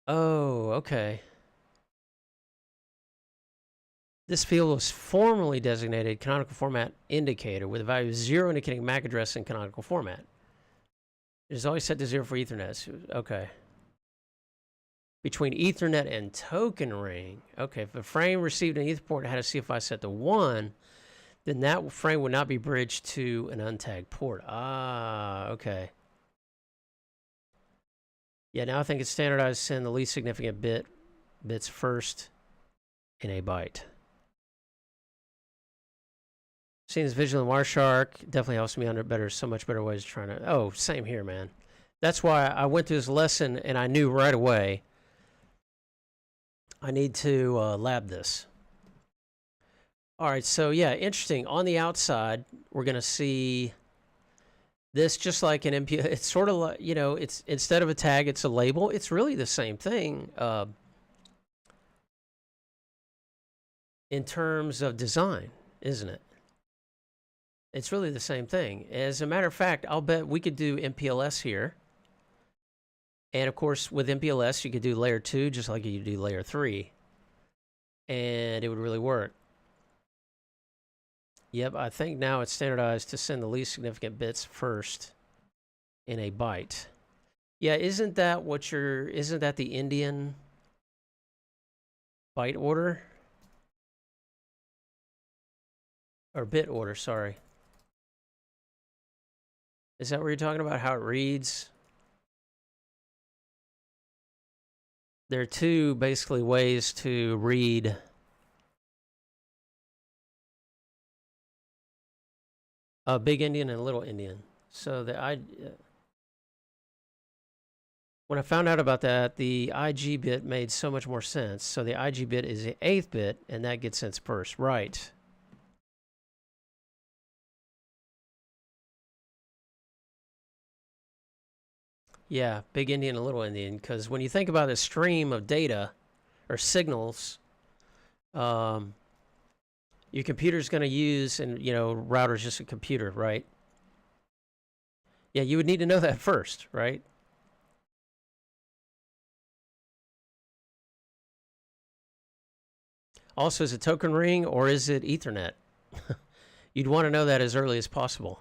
A: Oh, okay. This field was formerly designated canonical format indicator with a value of 0 indicating MAC address in canonical format. It is always set to 0 for Ethernet. Okay. Between Ethernet and token ring. Okay, if a frame received an Ether port and had a CFI set to 1, then that frame would not be bridged to an untagged port. Ah, okay. Yeah, now I think it's standardized to send the least significant bits first in a byte. Seeing this visual in Wireshark definitely helps me under so much better ways of trying to. Oh, same here, man. That's why I went through this lesson and I knew right away I need to lab this. All right, so yeah, interesting. On the outside, we're going to see this just like an MP. It's sort of like, you know, it's instead of a tag, it's a label. It's really the same thing in terms of design, isn't it? It's really the same thing. As a matter of fact, I'll bet we could do MPLS here. And of course, with MPLS, you could do layer 2 just like you do layer 3. And it would really work. Yep, I think now it's standardized to send the least significant bits first in a byte. Yeah, isn't that the Indian byte order? Or bit order, sorry. Is that what you're talking about, how it reads? There are two basically ways to read a big Indian and a little Indian. So when I found out about that, the IG bit made so much more sense. So the IG bit is the 8th bit, and that gets sent first. Right. Yeah, big Indian and little Indian. Because when you think about a stream of data or signals, your computer's going to use, and you know, router's just a computer, right? Yeah, you would need to know that first, right? Also, is it token ring or is it Ethernet? You'd want to know that as early as possible,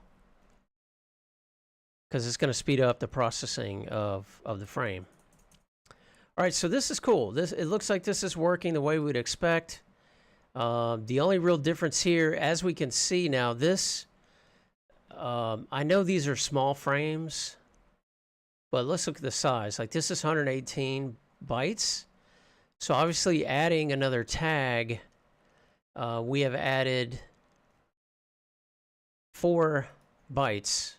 A: because it's going to speed up the processing of the frame. All right, so this is cool. It looks like this is working the way we'd expect. The only real difference here, as we can see now, this, I know these are small frames, but let's look at the size. Like this is 118 bytes. So obviously adding another tag, we have added 4 bytes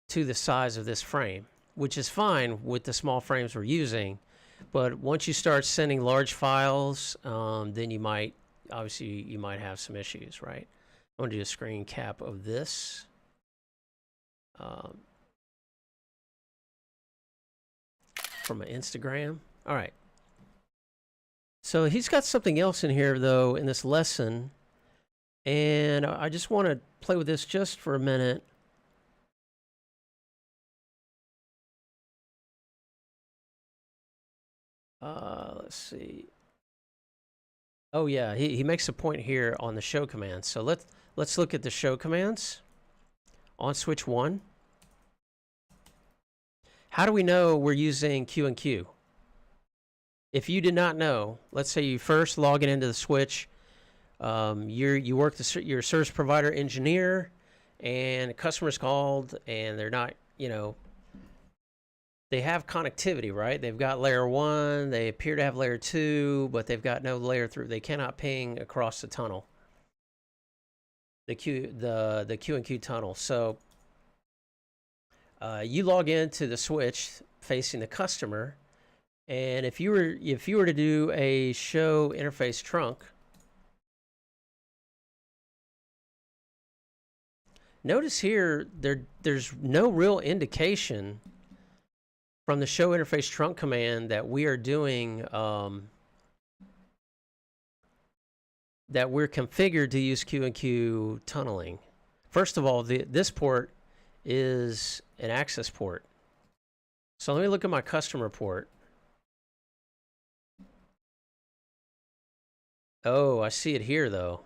A: to the size of this frame, which is fine with the small frames we're using. But once you start sending large files, then you might have some issues, right? I want to do a screen cap of this. From an Instagram. All right. So he's got something else in here, though, in this lesson. And I just want to play with this just for a minute. Let's see. Oh yeah, he makes a point here on the show commands. So let's look at the show commands on switch 1. How do we know we're using Q and Q? If you did not know, let's say you first log into the switch, you work your service provider engineer, and a customer's called, and they're not, you know, they have connectivity, right? They've got layer 1, they appear to have layer 2, but they've got no layer 3. They cannot ping across the tunnel, the Q and Q tunnel. So you log into the switch facing the customer, and if you were to do a show interface trunk, notice here there's no real indication from the show interface trunk command that we are doing, that we're configured to use Q and Q tunneling. First of all, this port is an access port. So let me look at my customer port. Oh, I see it here though.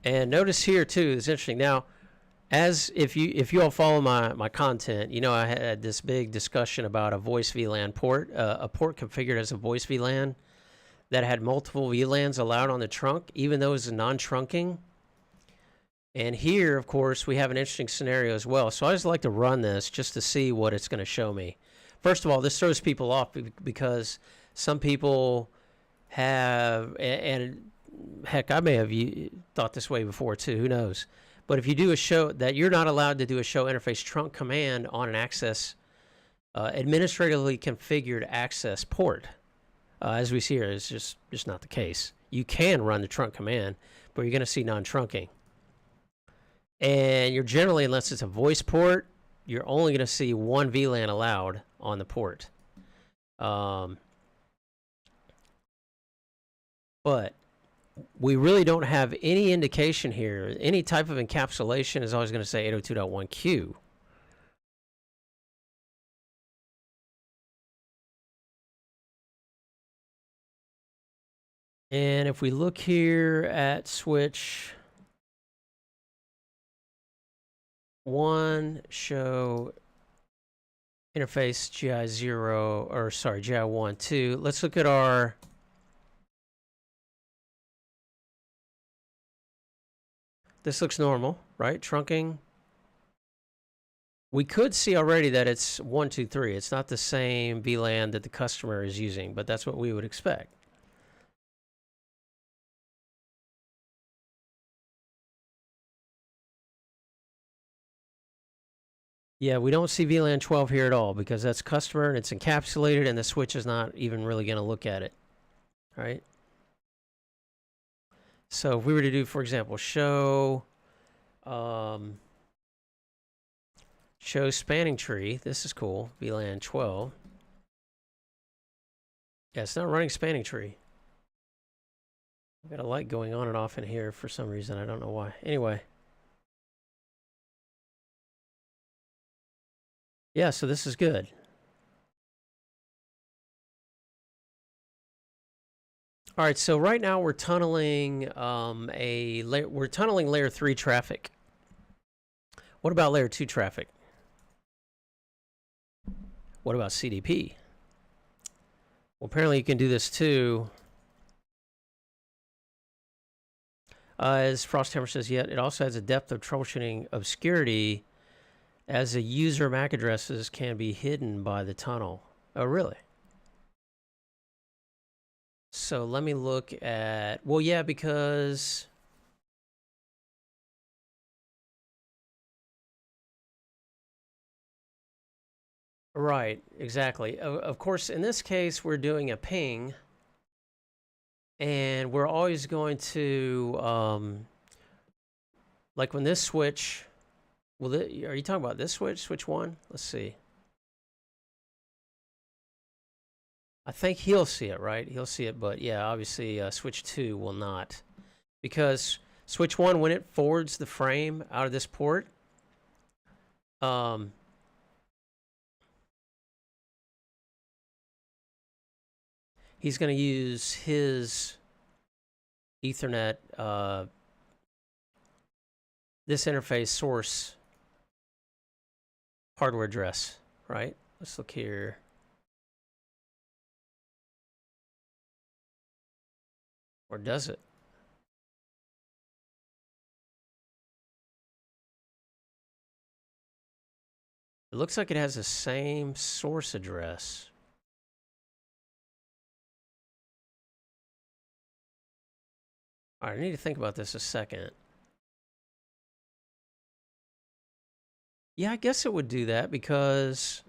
A: And notice here too, it's interesting. Now, as if you all follow my content, you know I had this big discussion about a voice VLAN port, a port configured as a voice VLAN that had multiple VLANs allowed on the trunk, even though it's non-trunking. And here, of course, we have an interesting scenario as well. So I just like to run this just to see what it's going to show me. First of all, this throws people off because some people have, and heck, I may have thought this way before too, who knows. But if you do a show, that you're not allowed to do a show interface trunk command on an access, administratively configured access port. As we see here, it's just not the case. You can run the trunk command, but you're going to see non-trunking. And you're generally, unless it's a voice port, you're only going to see one VLAN allowed on the port. But we really don't have any indication here. Any type of encapsulation is always going to say 802.1q. And if we look here at switch 1, show interface GI0, or sorry, GI1, 2. Let's look at our this looks normal, right? Trunking. We could see already that it's 1, 2, 3. It's not the same VLAN that the customer is using, but that's what we would expect. Yeah, we don't see VLAN 12 here at all because that's customer and it's encapsulated and the switch is not even really going to look at it, right? So if we were to do, for example, show spanning tree, this is cool, VLAN 12. Yeah, it's not running spanning tree. I've got a light going on and off in here for some reason. I don't know why. Anyway. Yeah, so this is good. All right, so right now we're tunneling we're tunneling layer 3 traffic. What about layer 2 traffic? What about CDP? Well, apparently you can do this too. As Frosthammer says, yet it also has a depth of troubleshooting obscurity as the user MAC addresses can be hidden by the tunnel. Oh, really? So let me look at, well, yeah, because right, exactly. Of course, in this case, we're doing a ping, and we're always going to, like when this switch, well, are you talking about this switch, switch 1? Let's see. I think he'll see it, right? He'll see it, but yeah, obviously switch 2 will not. Because switch 1, when it forwards the frame out of this port, he's going to use his Ethernet, this interface source hardware address, right? Let's look here. Or does it? It looks like it has the same source address. All right, I need to think about this a second. Yeah, I guess it would do that because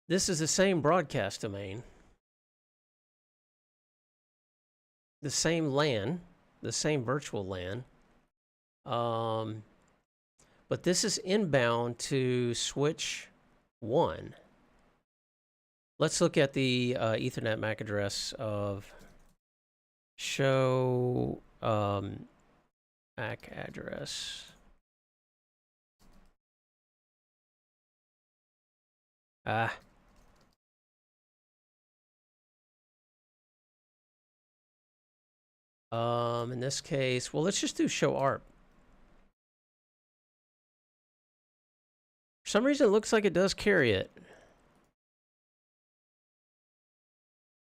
A: this is the same broadcast domain. The same LAN, the same virtual LAN. But this is inbound to switch 1. Let's look at the Ethernet MAC address of show MAC address. Ah. In this case, well, let's just do show ARP. For some reason, it looks like it does carry it.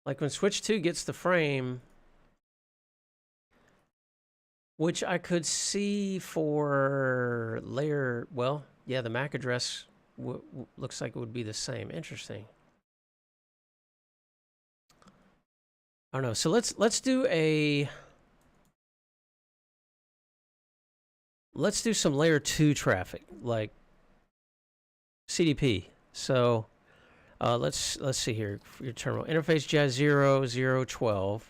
A: Like when switch 2 gets the frame, which I could see for layer, well, yeah, the MAC address looks like it would be the same. Interesting. I don't know. So let's do some layer 2 traffic, like CDP. So let's see here for your terminal interface GI0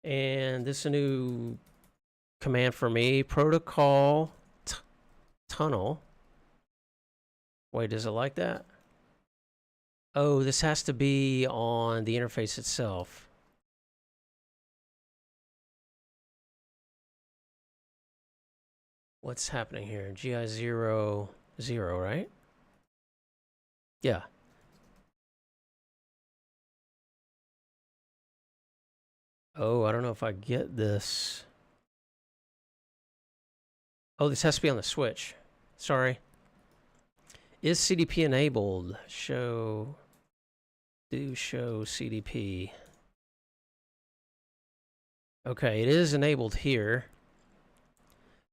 A: and this is a new command for me, protocol tunnel. Wait, does it like that? Oh, this has to be on the interface itself. What's happening here? GI0, right? Yeah. Oh, I don't know if I get this. Oh, this has to be on the switch. Sorry. Is CDP enabled? Show CDP. Okay, it is enabled here.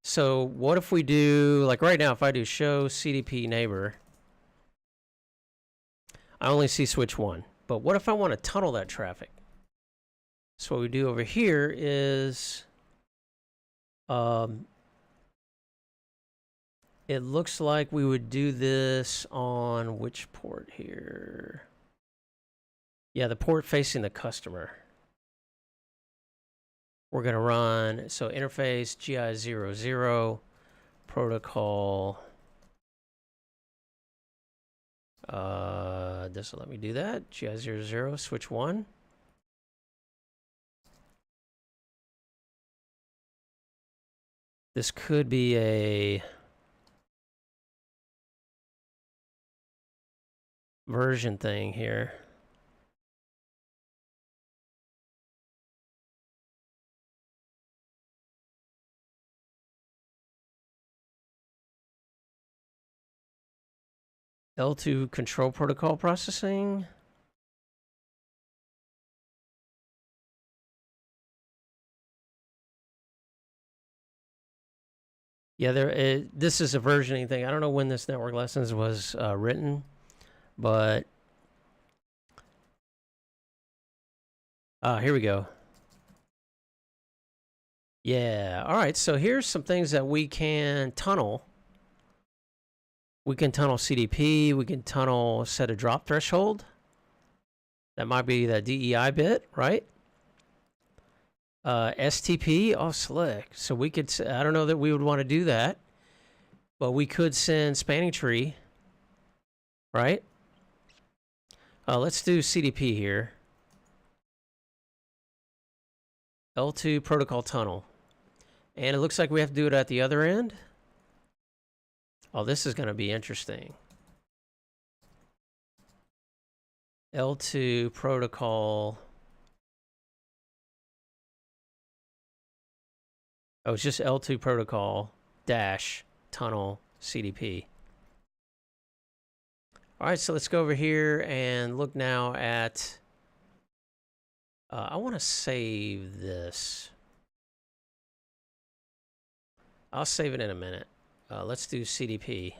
A: So what if we do, like right now, if I do show CDP neighbor, I only see switch 1. But what if I want to tunnel that traffic? So what we do over here is, it looks like we would do this on which port here? Yeah, the port facing the customer. We're going to run, so interface GI00 protocol. Doesn't let me do that. GI00 switch 1. This could be a version thing here. L2 control protocol processing. Yeah, this is a versioning thing. I don't know when this network lessons was written, but here we go. Yeah, all right, so here's some things that we can tunnel. We can tunnel CDP, we can tunnel set a drop threshold. That might be the DEI bit, right? STP, oh, slick. So we could, I don't know that we would want to do that, but we could send spanning tree, right? Let's do CDP here. L2 protocol tunnel. And it looks like we have to do it at the other end. Oh, this is going to be interesting. L2 protocol. Oh, it's just L2 protocol dash tunnel CDP. All right, so let's go over here and look now at, I want to save this. I'll save it in a minute. Let's do CDP.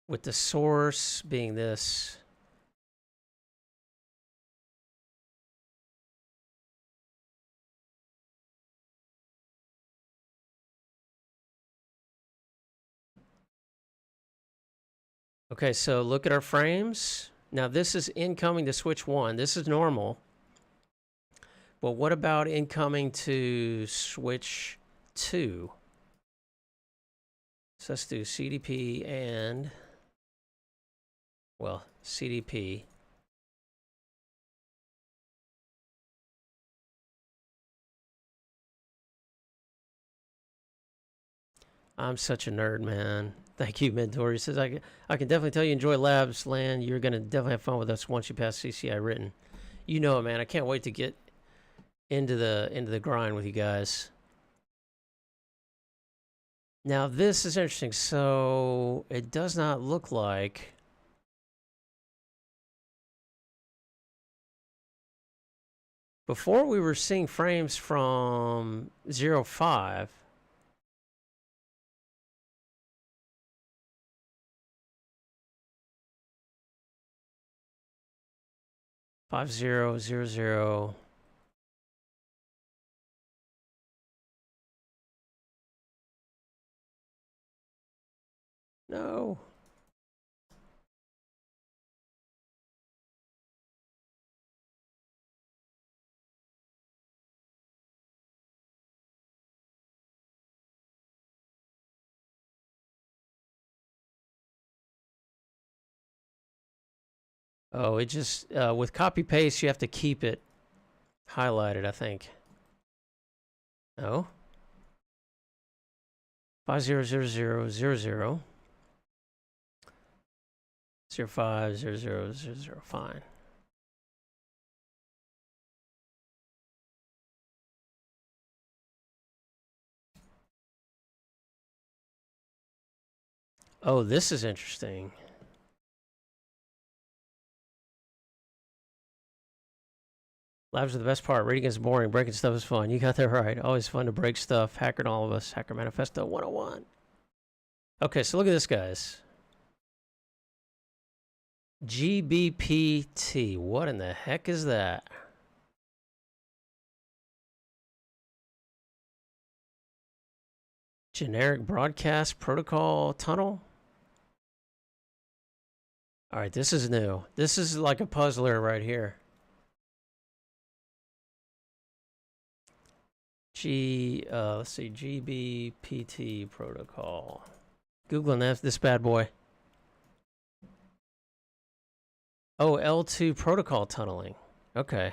A: With the source being this. Okay, so look at our frames. Now this is incoming to switch 1. This is normal. But what about incoming to switch 2? So let's do CDP and, well, CDP. I'm such a nerd, man. Thank you, mentor. He says, I can definitely tell you enjoy labs, Lan. You're going to definitely have fun with us once you pass CCI written. You know it, man. I can't wait to get into the grind with you guys. Now, this is interesting. So, it does not look like... Before we were seeing frames from 0.5. Five zero zero zero. No. Oh, it just with copy paste you have to keep it highlighted, I think. No. 500000 050000. Fine. Oh, this is interesting. Labs are the best part. Reading is boring. Breaking stuff is fun. You got that right. Always fun to break stuff. Hacker and all of us. Hacker Manifesto 101. Okay, so look at this, guys. GBPT. What in the heck is that? Generic Broadcast Protocol Tunnel? All right, this is new. This is like a puzzler right here. Let's see, GBPT protocol. Googling this bad boy. Oh, L2 protocol tunneling. Okay.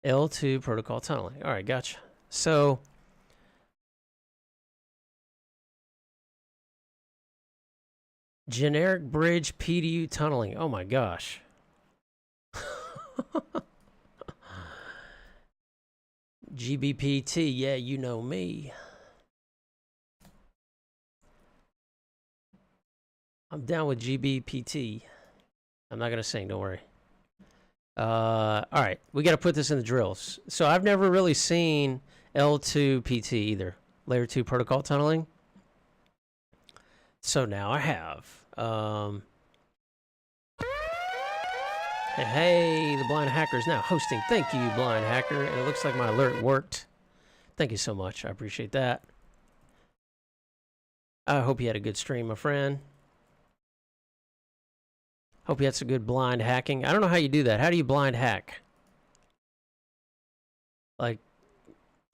A: L2 protocol tunneling. All right, gotcha. So, generic bridge PDU tunneling. Oh my gosh. GBPT, yeah, you know me. I'm down with GBPT. I'm not going to sing, don't worry. All right, we got to put this in the drills. So I've never really seen L2 PT either. Layer 2 protocol tunneling. So now I have. Hey, the Blind Hacker is now hosting. Thank you, Blind Hacker. And it looks like my alert worked. Thank you so much. I appreciate that. I hope you had a good stream, my friend. Hope you had some good blind hacking. I don't know how you do that. How do you blind hack? Like,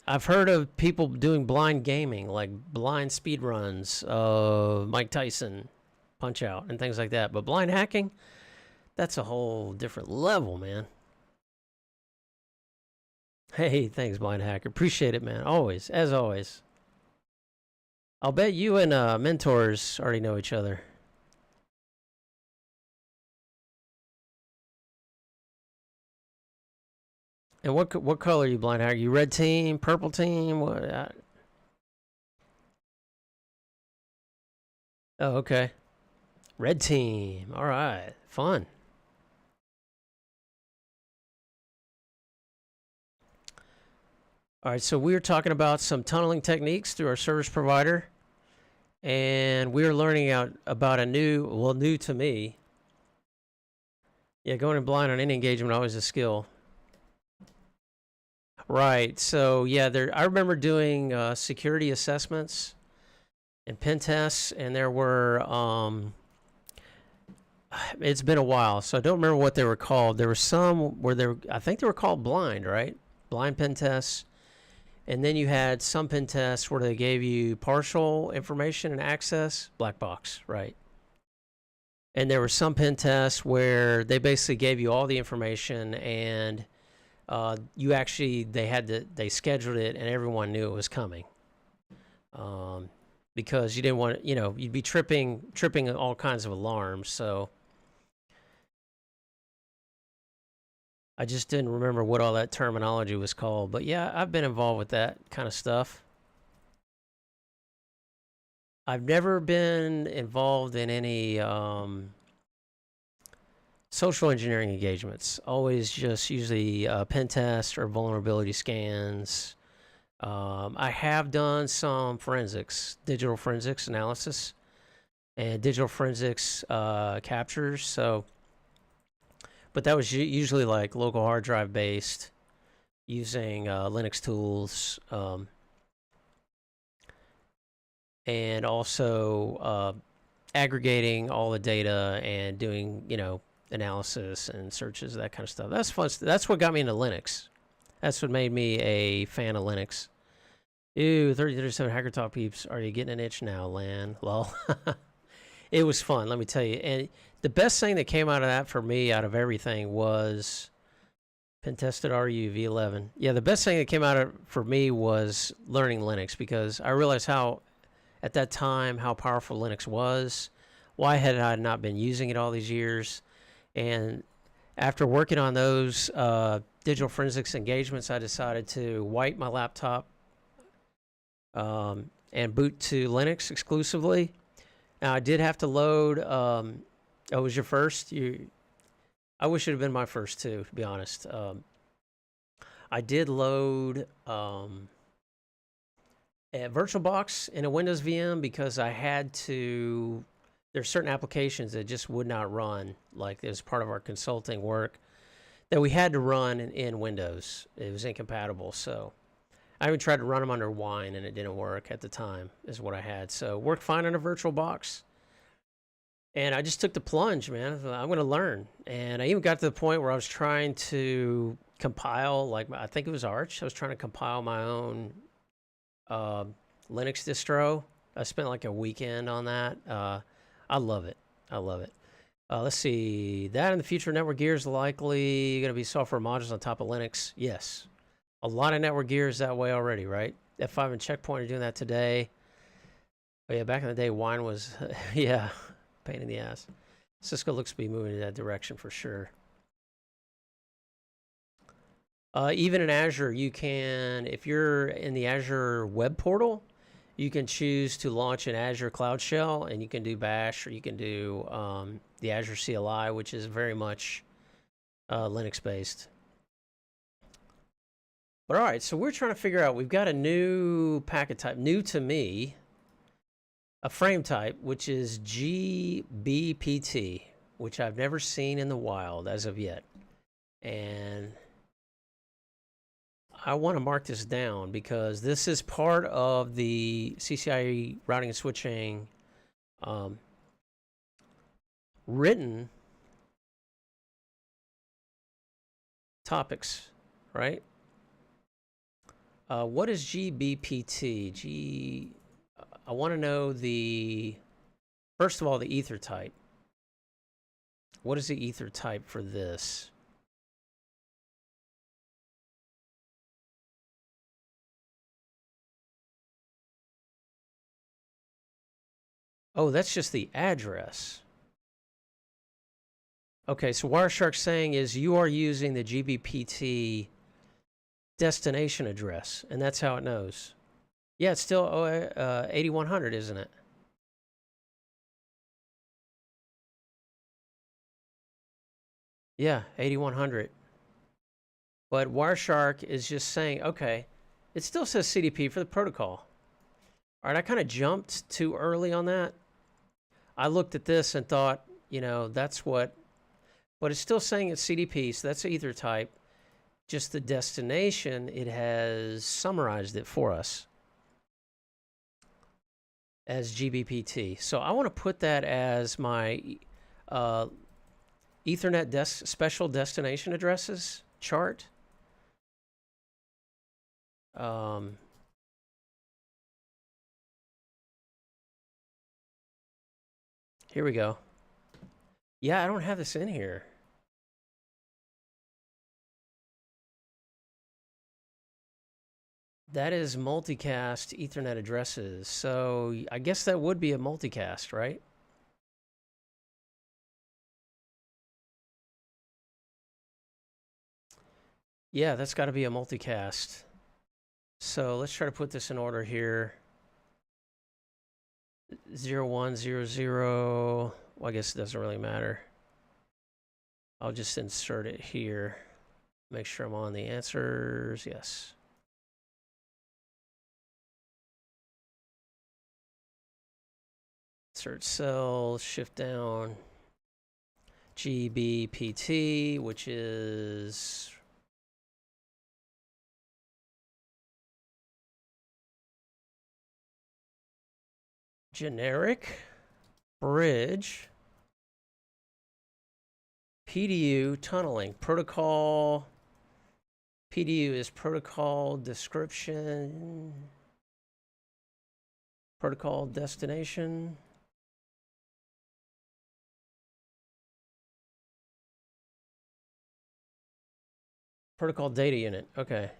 A: I've heard of people doing blind gaming, like blind speed runs of Mike Tyson, Punch Out, and things like that. But blind hacking? That's a whole different level, man. Hey, thanks, Blind Hacker. Appreciate it, man. Always, as always. I'll bet you and mentors already know each other. And what color are you, Blind Hacker? You red team, purple team? What? Oh, okay. Red team. All right. Fun. All right, so we were talking about some tunneling techniques through our service provider, and we were learning about a new to me. Yeah, going in blind on any engagement always a skill. Right, so yeah, I remember doing security assessments and pen tests, and there were, it's been a while, so I don't remember what they were called. There were some where I think they were called blind, right? Blind pen tests. And then you had some pen tests where they gave you partial information and access, black box, right? And there were some pen tests where they basically gave you all the information, and they scheduled it, and everyone knew it was coming. because you didn't want, you know, you'd be tripping all kinds of alarms. So I just didn't remember what all that terminology was called. But yeah, I've been involved with that kind of stuff. I've never been involved in any social engineering engagements. Always just usually pen tests or vulnerability scans. I have done some forensics, digital forensics analysis, and digital forensics captures. So, but that was usually like local hard drive based, using Linux tools, and also aggregating all the data and doing, you know, analysis and searches, that kind of stuff. That's fun. That's what got me into Linux. That's what made me a fan of Linux. Ew, 3037 Hacker Talk peeps. Are you getting an itch now, Lan? Lol. It was fun, let me tell you. And the best thing that came out of that for me, out of everything, was Pentested RU V11. Yeah, the best thing that came out of for me was learning Linux, because I realized how, at that time, how powerful Linux was. Why had I not been using it all these years? And after working on those digital forensics engagements, I decided to wipe my laptop and boot to Linux exclusively. Now, I did have to load. Oh, it was your first? I wish it had been my first too, to be honest. I did load a VirtualBox in a Windows VM because I had to. There's certain applications that just would not run, like as part of our consulting work, that we had to run in Windows. It was incompatible, so I even tried to run them under Wine, and it didn't work at the time, is what I had. So worked fine on a VirtualBox. And I just took the plunge, man. I'm going to learn. And I even got to the point where I was trying to compile, like, I think it was Arch. I was trying to compile my own Linux distro. I spent like a weekend on that. I love it. I love it. Let's see. That in the future, network gear is likely going to be software modules on top of Linux. Yes. A lot of network gear is that way already, right? F5 and Checkpoint are doing that today. Oh, yeah, back in the day, Wine was, yeah, pain in the ass. Cisco looks to be moving in that direction for sure. Even in Azure, you can, if you're in the Azure web portal, you can choose to launch an Azure Cloud Shell, and you can do Bash, or you can do the Azure CLI, which is very much Linux-based. But all right, so we're trying to figure out, we've got a new packet type, new to me, a frame type, which is GBPT, which I've never seen in the wild as of yet. And I want to mark this down because this is part of the CCIE routing and switching written topics, right? What is GBPT? I want to know first of all, the Ethertype. What is the Ethertype for this? Oh, that's just the address. Okay, so Wireshark's saying is you are using the GBPT destination address, and that's how it knows. Yeah, it's still 8100, isn't it? Yeah, 8100. But Wireshark is just saying, okay, it still says CDP for the protocol. All right, I kind of jumped too early on that. I looked at this and thought, you know, that's what, but it's still saying it's CDP, so that's Ethertype. Just the destination, it has summarized it for us as GBPT. So I want to put that as my Ethernet special destination addresses chart. Here we go. Yeah, I don't have this in here. That is multicast Ethernet addresses. So I guess that would be a multicast, right? Yeah, that's got to be a multicast. So let's try to put this in order here. 0100. Well, I guess it doesn't really matter. I'll just insert it here. Make sure I'm on the answers. Yes. Insert cell, shift down. GBPT, which is generic bridge PDU tunneling protocol. PDU is protocol description, protocol destination. Protocol data unit, okay.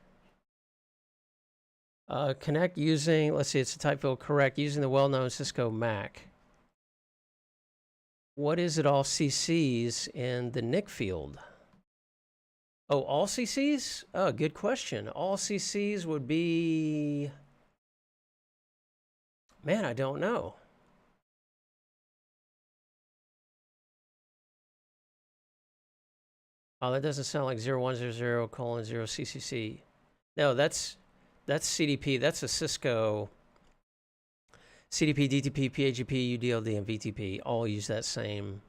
A: Connect using, let's see, it's a type field, correct, using the well-known Cisco MAC. What is it all CCs in the NIC field? Oh, all CCs? Oh, good question. All CCs would be... Man, I don't know. Oh, that doesn't sound like 0100:0 CCC. No, that's CDP. That's a Cisco CDP, DTP, PAGP, UDLD, and VTP. All use that same.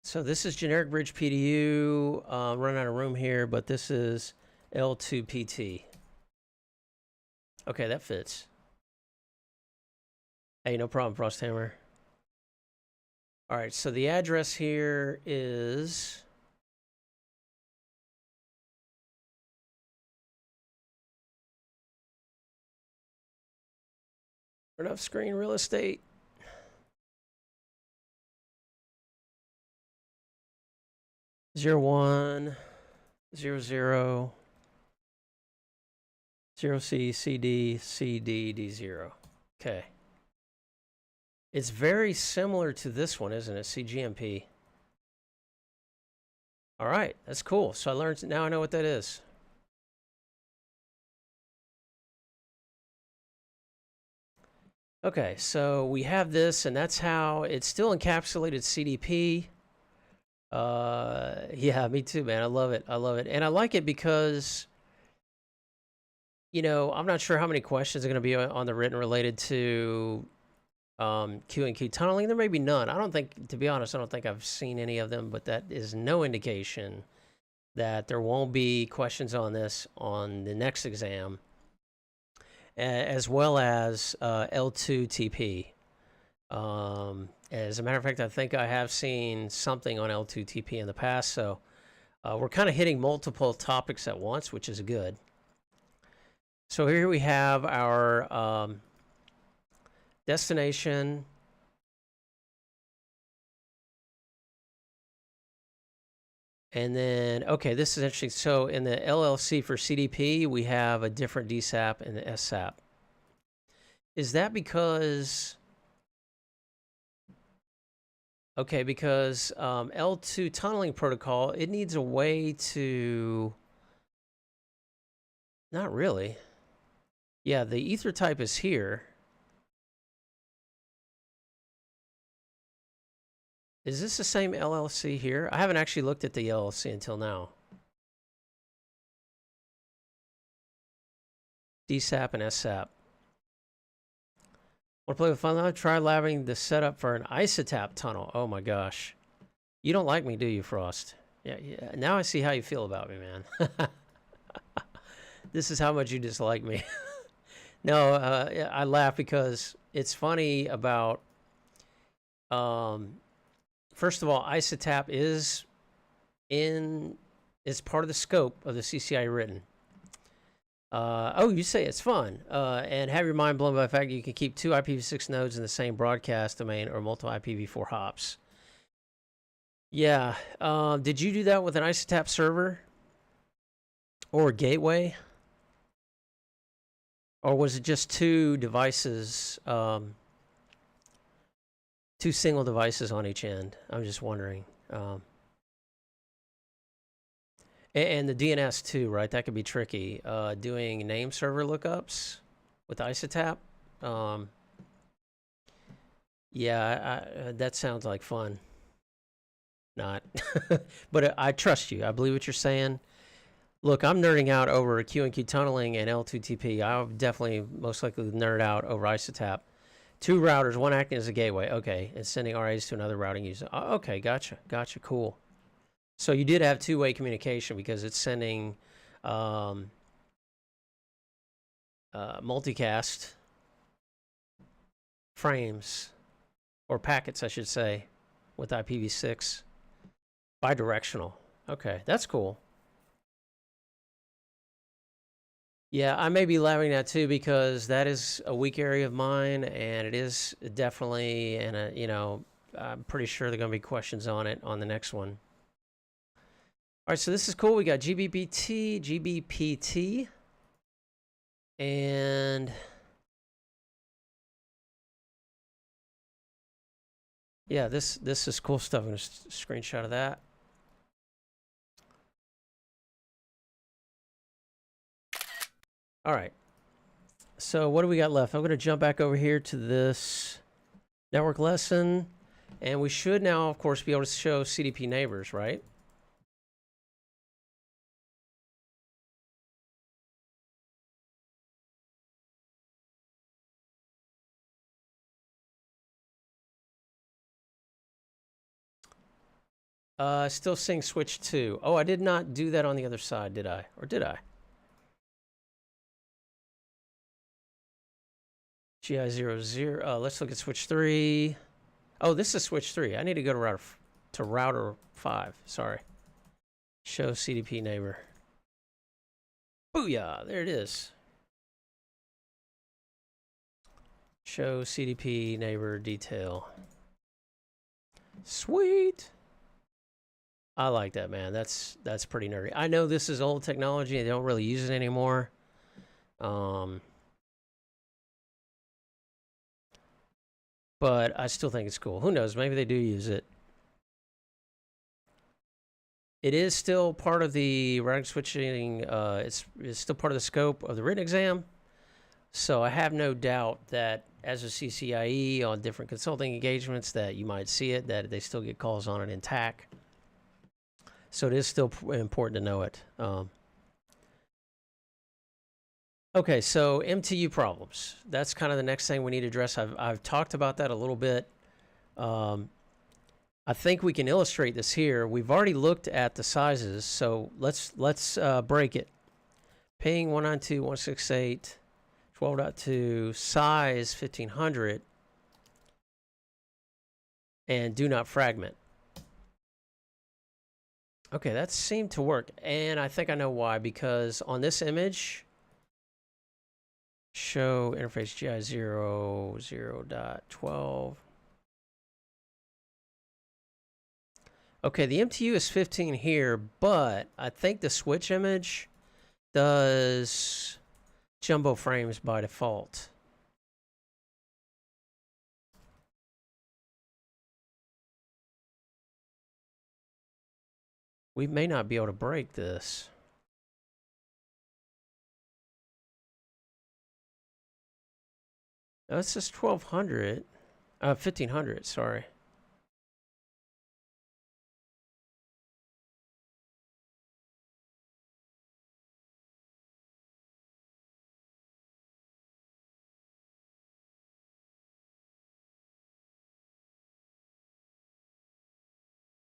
A: So this is generic bridge PDU. Run out of room here, but this is L2PT. Okay, that fits. Hey, no problem, Frosthammer. All right, so the address here is enough screen real estate. Zero 1 0 C CD CD D0. Okay. It's very similar to this one, isn't it? CGMP. All right, that's cool. So I learned, now I know what that is. Okay, so we have this, and that's how it's still encapsulated CDP. Yeah, me too, man. I love it. I love it. And I like it because, you know, I'm not sure how many questions are going to be on the written related to Q and Q tunneling. There may be none. I don't think, to be honest, I don't think I've seen any of them, but that is no indication that there won't be questions on this on the next exam, as well as L2TP. As a matter of fact, I think I have seen something on L2TP in the past, so we're kind of hitting multiple topics at once, which is good. So here we have our destination. And then, okay, this is interesting. So in the LLC for CDP, we have a different DSAP and the SSAP. Is that because... Okay, because L2 tunneling protocol, it needs a way to... Not really. Yeah, the Ethertype is here. Is this the same LLC here? I haven't actually looked at the LLC until now. DSAP and SSAP. Want to play with fun? Try labbing the setup for an isotap tunnel. Oh my gosh. You don't like me, do you, Frost? Yeah. Now I see how you feel about me, man. This is how much you dislike me. No, I laugh because it's funny about... First of all, isotap is part of the scope of the CCI written. Oh, you say it's fun. And have your mind blown by the fact that you can keep 2 IPv6 nodes in the same broadcast domain or multiple IPv4 hops. Yeah. Did you do that with an isotap server? Or gateway? Or was it just two devices, two single devices on each end? I'm just wondering. And the DNS too, right? That could be tricky. Doing name server lookups with Ethertype. Yeah, that sounds like fun. Not. But I trust you. I believe what you're saying. Look, I'm nerding out over Q&Q tunneling and L2TP. I'll definitely most likely nerd out over Ethertype. Two routers, one acting as a gateway. Okay, and sending RAs to another routing user. Okay, gotcha. Gotcha, cool. So you did have two-way communication because it's sending multicast frames, or packets, I should say, with IPv6. Bidirectional. Okay, that's cool. Yeah, I may be laughing at too because that is a weak area of mine, and it is definitely, and you know, I'm pretty sure there are going to be questions on it on the next one. All right, so this is cool. We got GBPT, and yeah, this is cool stuff. I'm going to screenshot of that. All right. So what do we got left? I'm going to jump back over here to this network lesson, and we should now, of course, be able to show CDP neighbors, right? Still seeing switch 2. Oh, I did not do that on the other side, did I? Or did I? GI00. Let's look at switch 3. Oh, this is switch 3. I need to go to router 5. Sorry. Show CDP neighbor. Booyah! There it is. Show CDP neighbor detail. Sweet. I like that, man. That's pretty nerdy. I know this is old technology. They don't really use it anymore. But I still think it's cool. Who knows? Maybe they do use it. It is still part of the routing switching. It's still part of the scope of the written exam. So I have no doubt that as a CCIE on different consulting engagements that you might see it, that they still get calls on it in TAC. So it is still important to know it. Okay, so MTU problems. That's kind of the next thing we need to address. I've talked about that a little bit. I think we can illustrate this here. We've already looked at the sizes, so let's break it. Ping 192.168.12.2, size 1500, and do not fragment. Okay, that seemed to work, and I think I know why, because on this image, show interface GI00.12. Okay, the MTU is 15 here, but I think the switch image does jumbo frames by default. We may not be able to break this. No, it says 1200. 1500, sorry.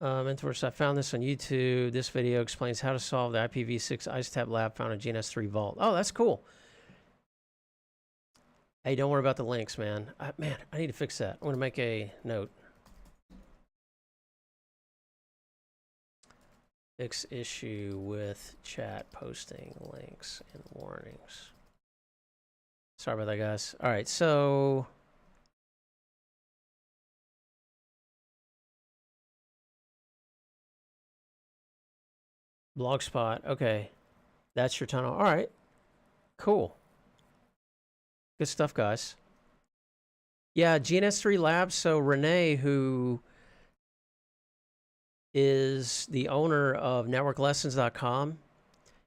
A: Mentors, I found this on YouTube. This video explains how to solve the IPv6 Ethertype lab found in GNS3 Vault. Oh, that's cool. Hey, don't worry about the links, man. Man, I need to fix that. I'm going to make a note. Fix issue with chat posting links and warnings. Sorry about that, guys. All right, so... Blogspot, okay. That's your tunnel. All right. Cool. Good stuff, guys. Yeah, GNS3 Labs. So Renee, who is the owner of networklessons.com,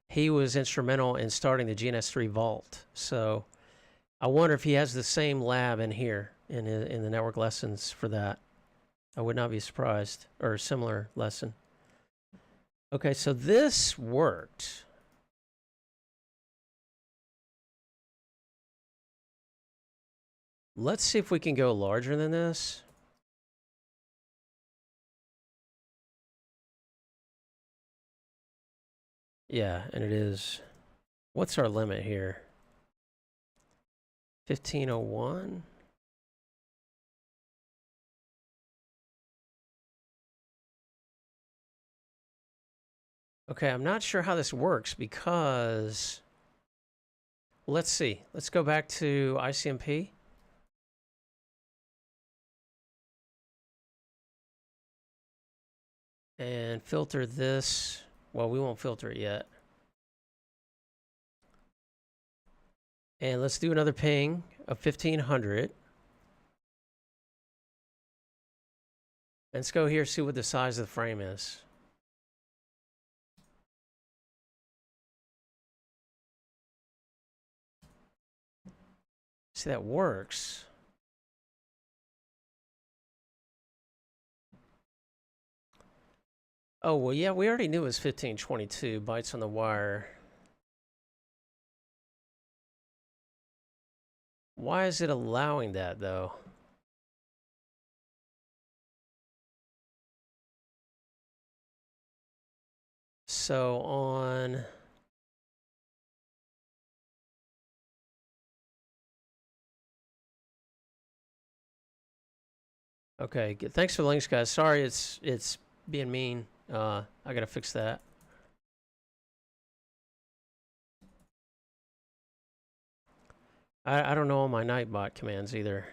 A: he was instrumental in starting the GNS3 Vault. So I wonder if he has the same lab in here in the network lessons for that. I would not be surprised, or a similar lesson. Okay, so this worked. Let's see if we can go larger than this. Yeah, and it is. What's our limit here? 1501. Okay, I'm not sure how this works because, let's see. Let's go back to ICMP. And filter this. Well, we won't filter it yet. And let's do another ping of 1500. Let's go here, see what the size of the frame is. See, that works. Oh, well, yeah, we already knew it was 1522 bytes on the wire. Why is it allowing that, though? So on... Okay, thanks for the links, guys. Sorry, it's being mean. I gotta fix that. I don't know all my Nightbot commands either.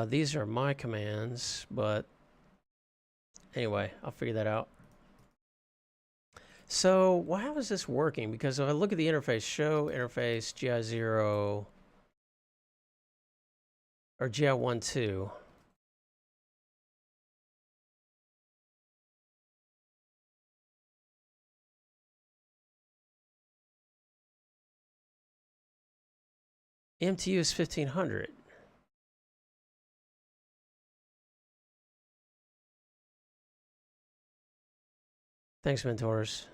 A: These are my commands, but anyway, I'll figure that out. So how is this working? Because if I look at the interface, show interface GI0 or GI12. MTU is 1500. Thanks, mentors.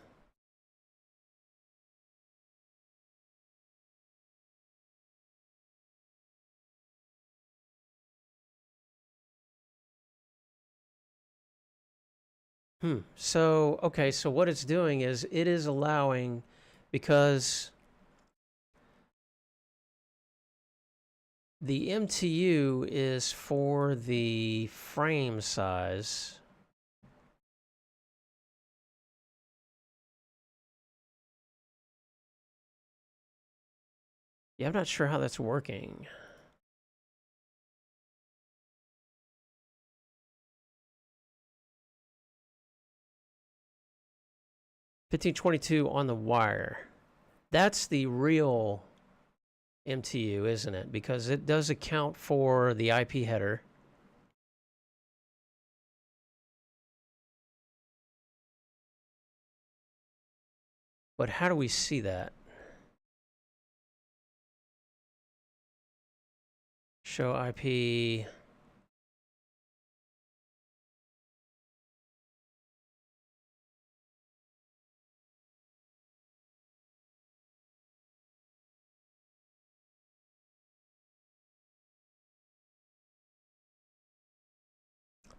A: So, okay, so what it's doing is it is allowing, because the MTU is for the frame size. Yeah, I'm not sure how that's working. $1522 on the wire. That's the real MTU, isn't it? Because it does account for the IP header. But how do we see that? Show IP.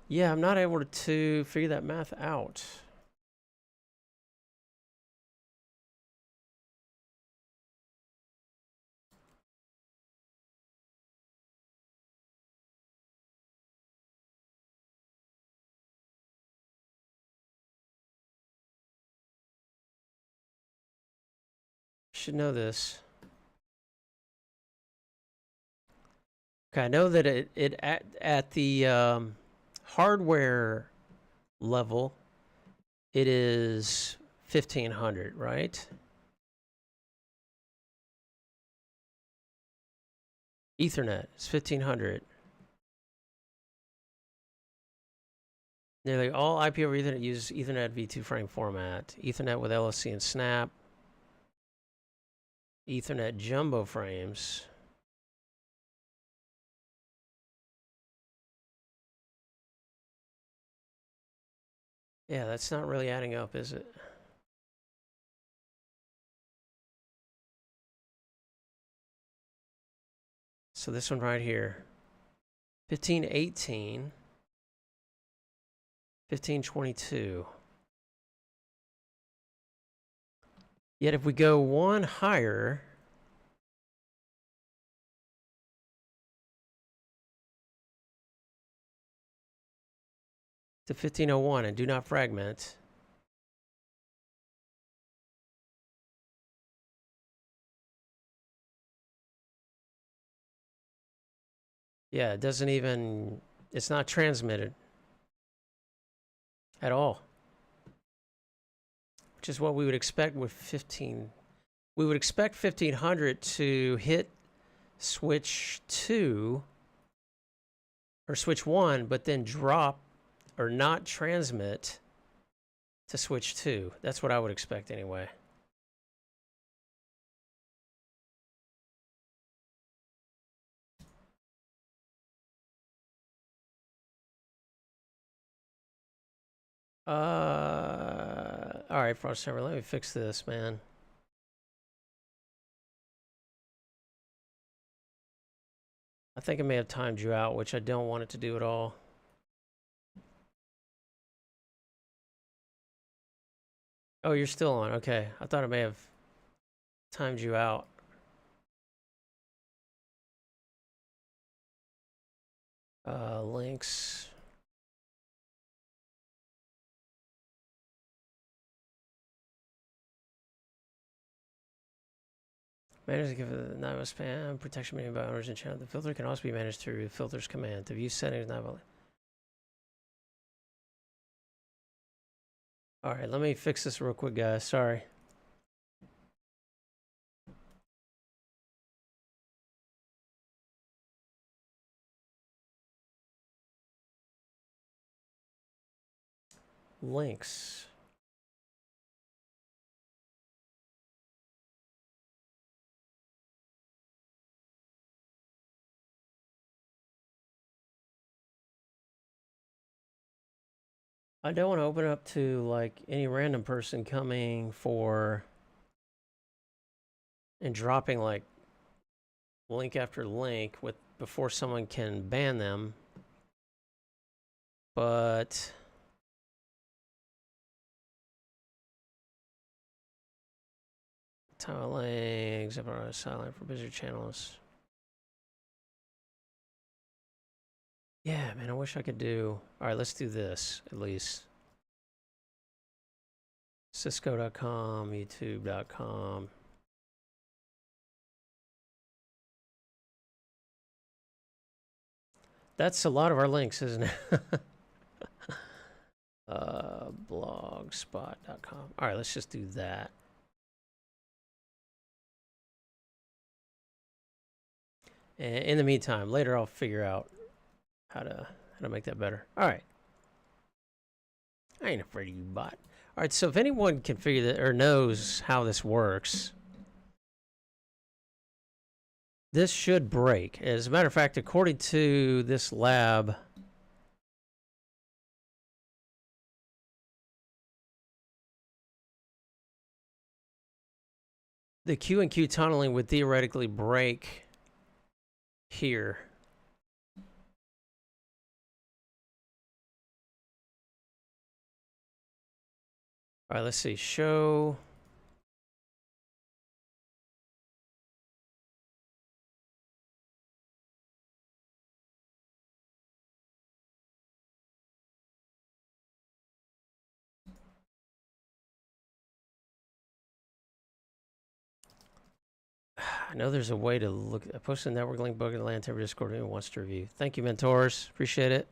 A: Yeah, I'm not able to figure that math out. should know this. Okay, I know that it at the hardware level, it is 1500, right? Ethernet is 1500. Nearly all IP over Ethernet uses Ethernet v2 frame format. Ethernet with LSC and snap. Ethernet jumbo frames. Yeah, that's not really adding up, is it? So this one right here, 1518, 1522. Yet if we go one higher, to 1501 and do not fragment, yeah, it doesn't even, it's not transmitted at all, which is what we would expect with 15. We would expect 1500 to hit switch 2 or switch 1, but then drop or not transmit to switch 2. That's what I would expect anyway. All right, Frost Server, let me fix this, man. I think I may have timed you out, which I don't want it to do at all. Oh, you're still on. Okay. I thought I may have timed you out. Links. Manage to give it not spam protection meaning by owners and channel. The filter can also be managed through filters command. To view settings, not valid. All right, let me fix this real quick, guys. Sorry. Links. I don't want to open it up to like any random person coming for and dropping like link after link with before someone can ban them. But time links are silent for busy channels. Yeah, man, I wish I could do. All right, let's do this at least. Cisco.com, YouTube.com. That's a lot of our links, isn't it? Blogspot.com. All right, let's just do that. And in the meantime, later I'll figure out how to make that better. All right. I ain't afraid of you, bot. All right, so if anyone can figure that or knows how this works, this should break. As a matter of fact, according to this lab, the Q and Q tunneling would theoretically break here. All right, let's see. Show. I know there's a way to look. I posted a network link bug in the LAN Timber Discord. Anyone wants to review. Thank you, mentors. Appreciate it.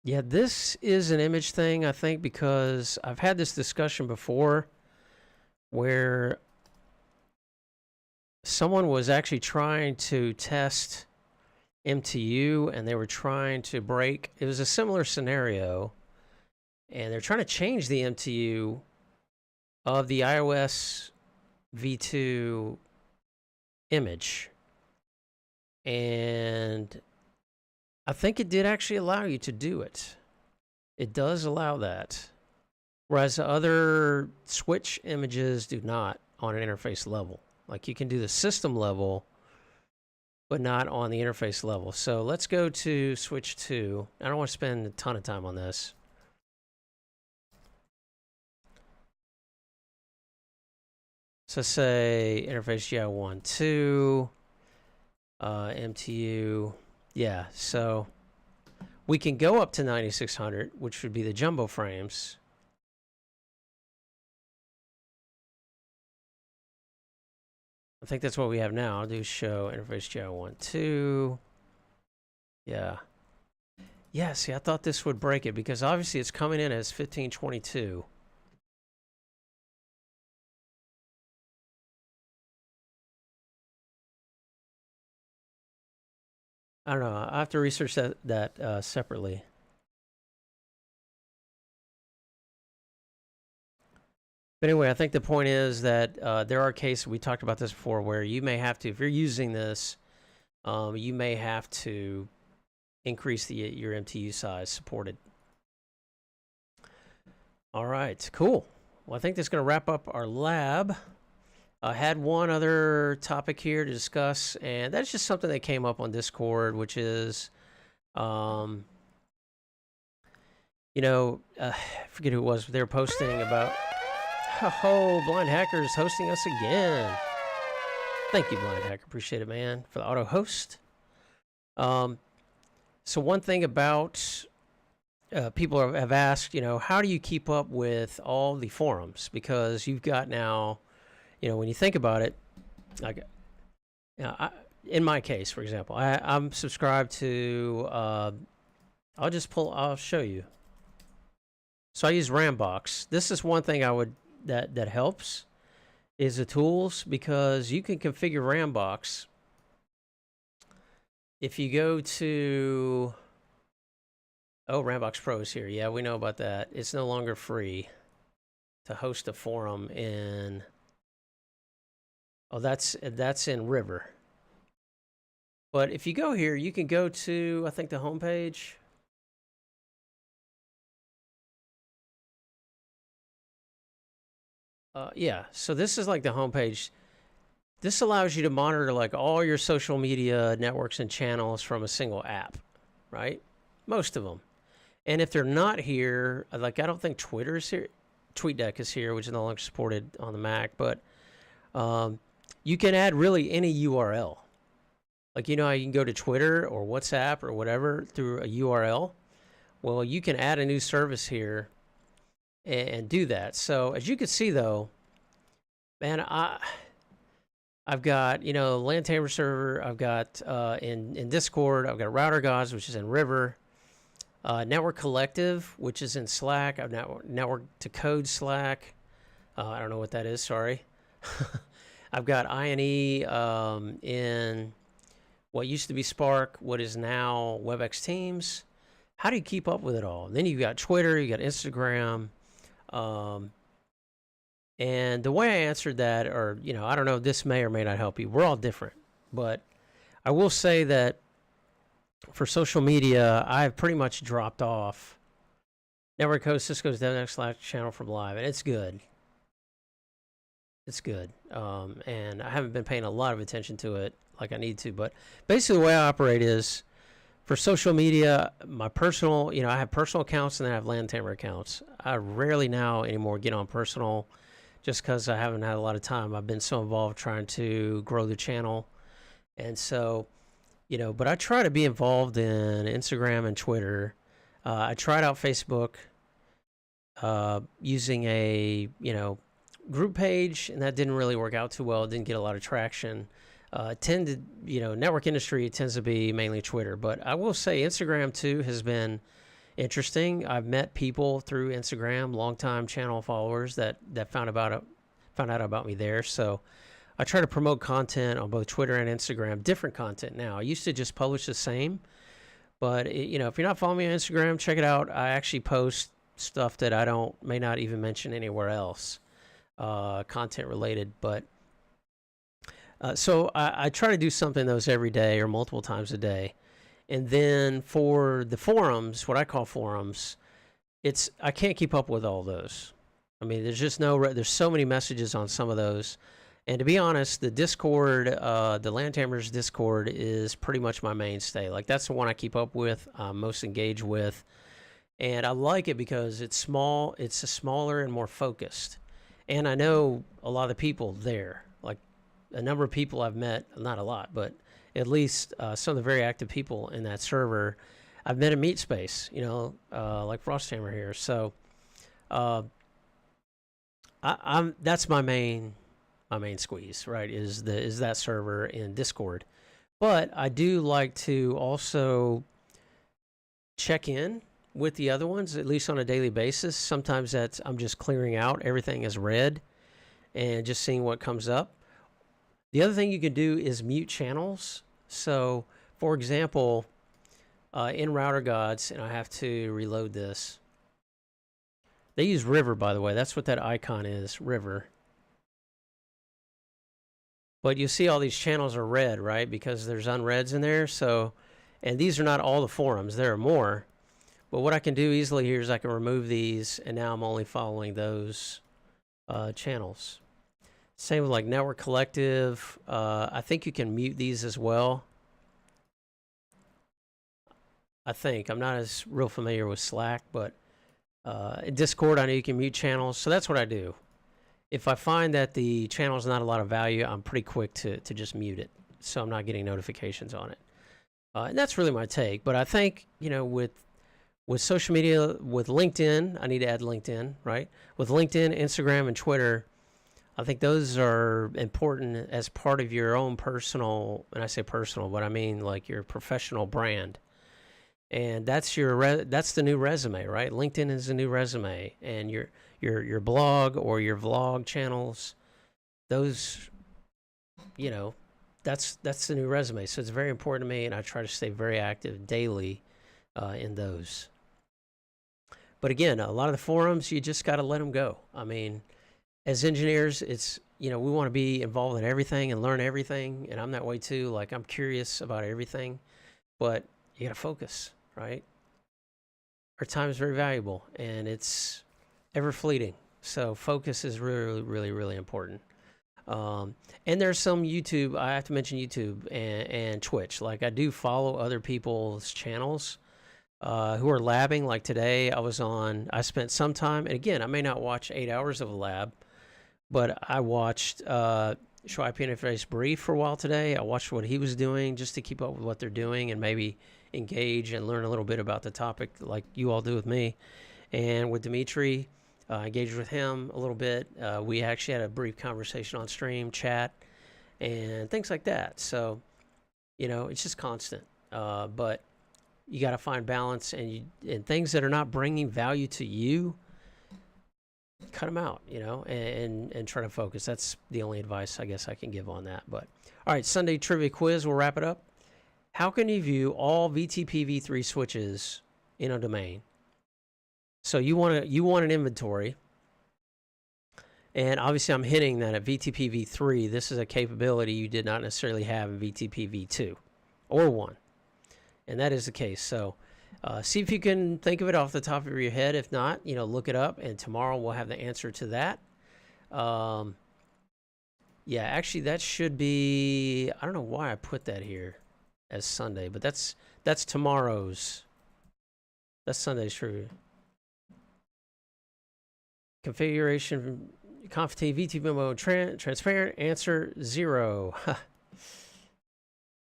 A: Yeah, this is an image thing, I think, because I've had this discussion before where someone was actually trying to test MTU and they were trying to break. It was a similar scenario, and they're trying to change the MTU of the iOS v2 image. And I think it did actually allow you to do it. It does allow that. Whereas the other switch images do not on an interface level. Like you can do the system level, but not on the interface level. So let's go to switch 2. I don't want to spend a ton of time on this. So say interface GI 1, 2, MTU. Yeah, so we can go up to 9600, which would be the jumbo frames. I think that's what we have now. I'll do show interface GI 1, 2. Yeah. Yeah, see, I thought this would break it because obviously it's coming in as 1522. I don't know. I have to research that separately. But anyway, I think the point is that there are cases, we talked about this before, where you may have to, if you're using this, you may have to increase your MTU size supported. All right, cool. Well, I think that's going to wrap up our lab. I had one other topic here to discuss, and that's just something that came up on Discord, which is, I forget who it was, but they were posting about, oh, Blind Hacker's hosting us again. Thank you, Blind Hacker. Appreciate it, man, for the auto host. So one thing about people have asked, how do you keep up with all the forums? Because you've got now, when you think about it, like, in my case, for example, I'm subscribed to, I'll show you. So I use Rambox. This is one thing that helps is the tools, because you can configure Rambox. If you go to, Rambox Pro is here. Yeah, we know about that. It's no longer free to host a forum in, that's in River. But if you go here, you can go to, I think, the homepage. Yeah, so this is like the homepage. This allows you to monitor like all your social media networks and channels from a single app, right? Most of them. And if they're not here, like I don't think Twitter's here. TweetDeck is here, which is no longer supported on the Mac, but you can add really any URL. Like, you can go to Twitter or WhatsApp or whatever through a URL. Well, you can add a new service here and do that. So as you can see, though, man, I've got, LAN Tamer server. I've got in Discord. I've got Router Gods, which is in River. Network Collective, which is in Slack. I've Network to Code Slack. I don't know what that is. Sorry. I've got INE in what used to be Spark, what is now WebEx Teams. How do you keep up with it all? Then you've got Twitter, you got Instagram. And the way I answered that, or, I don't know, this may or may not help you. We're all different. But I will say that for social media, I've pretty much dropped off Network Code, Cisco's DevNext Slack channel from live, and it's good. It's good. And I haven't been paying a lot of attention to it like I need to. But basically the way I operate is for social media, my personal, I have personal accounts and then I have LAN Tamer accounts. I rarely now anymore get on personal just because I haven't had a lot of time. I've been so involved trying to grow the channel. And so but I try to be involved in Instagram and Twitter. I tried out Facebook using a, group page, and that didn't really work out too well. It didn't get a lot of traction. Network industry, it tends to be mainly Twitter. But I will say Instagram, too, has been interesting. I've met people through Instagram, longtime channel followers that found out about me there. So I try to promote content on both Twitter and Instagram, different content now. I used to just publish the same. But, if you're not following me on Instagram, check it out. I actually post stuff that I may not even mention anywhere else, content related. But so I try to do something those every day or multiple times a day. And then for the forums, what I call forums, I can't keep up with all those. I mean, there's just there's so many messages on some of those. And to be honest, the Discord, the LAN Tammers Discord is pretty much my mainstay. Like, that's the one I keep up with, most engaged with. And I like it because it's small, it's smaller and more focused. And I know a lot of the people there. Like, a number of people I've met, not a lot, but at least some of the very active people in that server I've met in Meet Space, like Frosthammer here. So that's my main squeeze, right, is that server in Discord. But I do like to also check in with the other ones, at least on a daily basis. Sometimes I'm just clearing out everything as red and just seeing what comes up. The other thing you can do is mute channels. So, for example, in Router Gods, and I have to reload this. They use River, by the way. That's what that icon is, River. But you see all these channels are red, right? Because there's unreads in there. So, and these are not all the forums. There are more. But what I can do easily here is I can remove these, and now I'm only following those channels. Same with like Network Collective. I think you can mute these as well. I think. I'm not as real familiar with Slack, but in Discord I know you can mute channels. So that's what I do. If I find that the channel is not a lot of value, I'm pretty quick to just mute it, so I'm not getting notifications on it. And that's really my take. But I think, with social media, with LinkedIn, I need to add LinkedIn, right? With LinkedIn, Instagram, and Twitter, I think those are important as part of your own personal, and I say personal, but I mean like your professional brand. And that's that's the new resume, right? LinkedIn is the new resume, and your blog or your vlog channels, those, that's the new resume. So it's very important to me, and I try to stay very active daily in those. But again, a lot of the forums, you just got to let them go. I mean, as engineers, it's, we want to be involved in everything and learn everything. And I'm that way too. Like, I'm curious about everything, but you got to focus, right? Our time is very valuable, and it's ever fleeting. So focus is really, really, really important. And there's some YouTube, I have to mention YouTube and Twitch. Like, I do follow other people's channels who are labbing. Like today, I spent some time, and again, I may not watch 8 hours of a lab, but I watched Show IP Interface Brief for a while today. I watched what he was doing just to keep up with what they're doing and maybe engage and learn a little bit about the topic like you all do with me. And with Dimitri, engaged with him a little bit. We actually had a brief conversation on stream, chat, and things like that. So, it's just constant. But you got to find balance, and things that are not bringing value to you, cut them out, and try to focus. That's the only advice I guess I can give on that. But all right, Sunday trivia quiz. We'll wrap it up. How can you view all VTP v3 switches in a domain? So you want an inventory, and obviously I'm hinting that at VTP v3, this is a capability you did not necessarily have in VTP v2 or 1, and that is the case. So see if you can think of it off the top of your head. If not, look it up, and tomorrow we'll have the answer to that. Yeah, actually that should be, I don't know why I put that here as Sunday, but that's tomorrow's. That's Sunday's trivia. Configuration, ConfT, VTP mode, transparent, answer 0.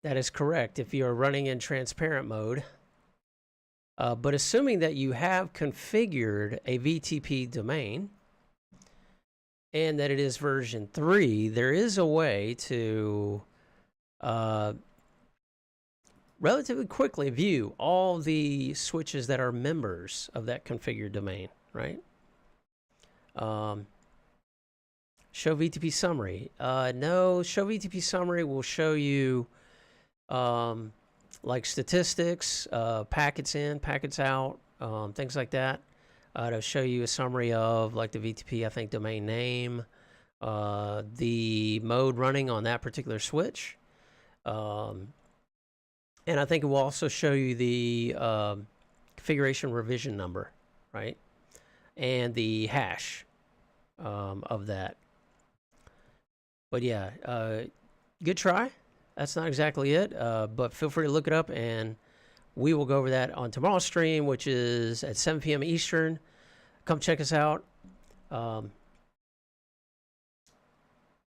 A: That is correct if you are running in transparent mode. But assuming that you have configured a VTP domain and that it is version 3, there is a way to relatively quickly view all the switches that are members of that configured domain, right? Show VTP summary. No, show VTP summary will show you like statistics, packets in, packets out, things like that. It'll show you a summary of like the VTP, I think, domain name, the mode running on that particular switch. And I think it will also show you the configuration revision number, right? And the hash of that. But yeah, good try. That's not exactly it, but feel free to look it up, and we will go over that on tomorrow's stream, which is at 7 p.m. Eastern. Come check us out. I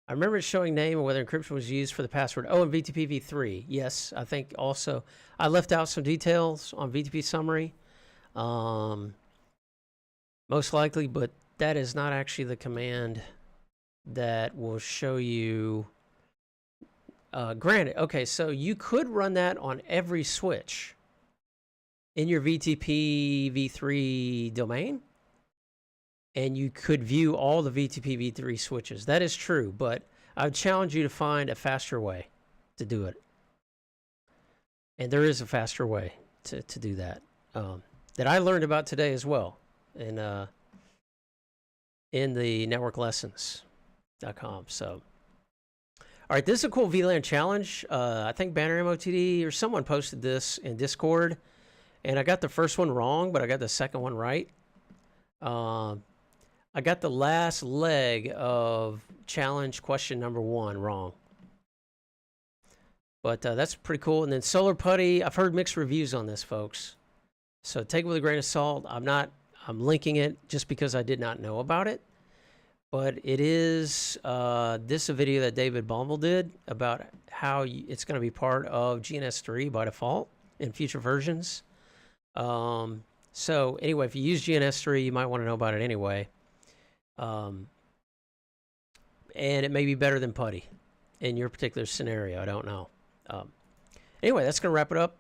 A: remember it showing name and whether encryption was used for the password. Oh, and VTP v3. Yes, I think also. I left out some details on VTP summary. Most likely, but that is not actually the command that will show you. Granted, okay, so you could run that on every switch in your VTP v3 domain, and you could view all the VTP v3 switches. That is true, but I would challenge you to find a faster way to do it. And there is a faster way to do that that I learned about today as well in the networklessons.com. So. All right, this is a cool VLAN challenge. I think Banner MOTD or someone posted this in Discord, and I got the first one wrong, but I got the second one right. I got the last leg of challenge question number 1 wrong. But that's pretty cool. And then solarputty, I've heard mixed reviews on this, folks. So take it with a grain of salt. I'm linking it just because I did not know about it. But it is this a video that David Baumel did about how it's going to be part of GNS3 by default in future versions. So anyway, if you use GNS3, you might want to know about it anyway. And it may be better than putty in your particular scenario. I don't know. Anyway, that's going to wrap it up.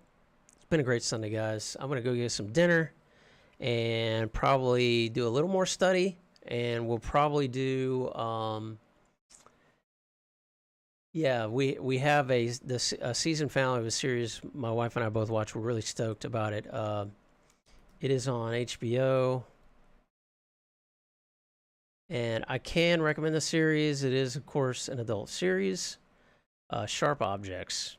A: It's been a great Sunday, guys. I'm going to go get some dinner and probably do a little more study. And we'll probably do, yeah, we have a season finale of a series my wife and I both watch. We're really stoked about it. It is on HBO, and I can recommend the series. It is, of course, an adult series. Sharp Objects.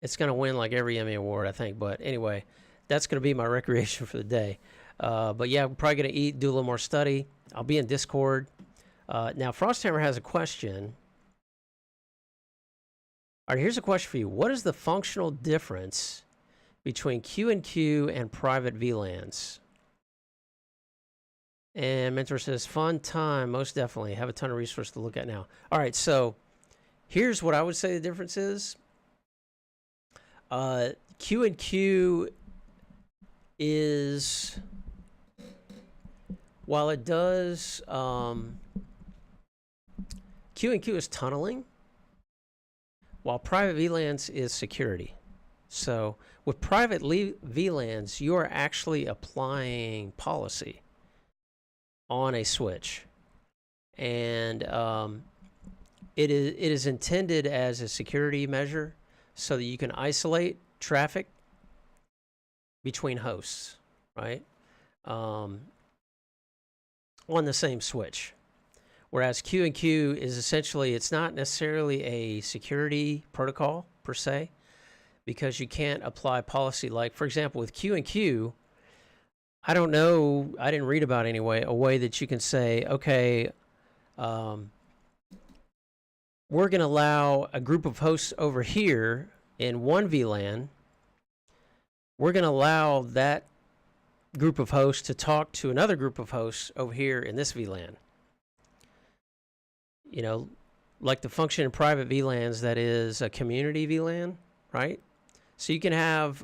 A: It's going to win like every Emmy award, I think. But anyway, that's going to be my recreation for the day. But yeah, we're probably going to eat, do a little more study. I'll be in Discord. Now, Frosthammer has a question. All right, here's a question for you. What is the functional difference between Q&Q and private VLANs? And Mentor says, fun time, most definitely. Have a ton of resources to look at now. All right, so here's what I would say the difference is. Q&Q is... While it does, Q&Q is tunneling, while private VLANs is security. So with private VLANs, you are actually applying policy on a switch. And it is intended as a security measure so that you can isolate traffic between hosts, right? On the same switch. Whereas Q&Q is essentially, it's not necessarily a security protocol per se, because you can't apply policy like, for example, with Q&Q, I don't know, I didn't read about anyway, a way that you can say, okay, we're going to allow a group of hosts over here in one VLAN. We're going to allow that group of hosts to talk to another group of hosts over here in this VLAN. You know, like the function in private VLANs that is a community VLAN, right? So you can have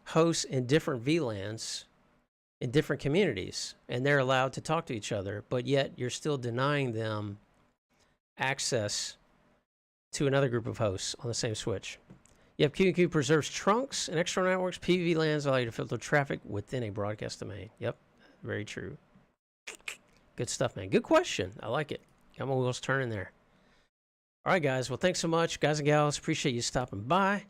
A: hosts in different VLANs in different communities, and they're allowed to talk to each other, but yet you're still denying them access to another group of hosts on the same switch. Yep, Q&Q preserves trunks and external networks. PVLANs allow you to filter traffic within a broadcast domain. Yep, very true. Good stuff, man. Good question. I like it. Got my wheels turning there. All right, guys. Well, thanks so much, guys and gals. Appreciate you stopping by.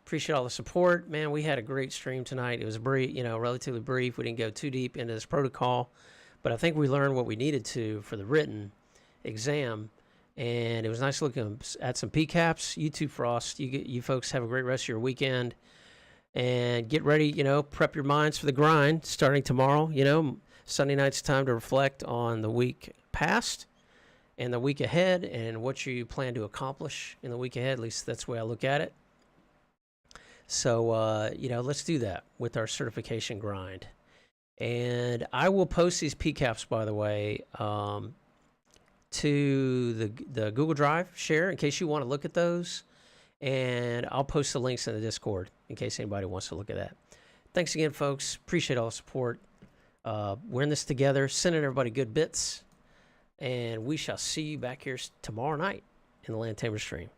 A: Appreciate all the support. Man, we had a great stream tonight. It was brief, relatively brief. We didn't go too deep into this protocol, but I think we learned what we needed to for the written exam. And it was nice looking at some PCAPs. You too, Frost. You folks have a great rest of your weekend. And get ready, prep your minds for the grind starting tomorrow. Sunday night's time to reflect on the week past and the week ahead and what you plan to accomplish in the week ahead. At least that's the way I look at it. So, let's do that with our certification grind. And I will post these PCAPs, by the way, to the Google Drive share in case you want to look at those. And I'll post the links in the Discord in case anybody wants to look at that. Thanks again, folks. Appreciate all the support. We're in this together. Sending everybody good bits. And we shall see you back here tomorrow night in the Land Tamer stream.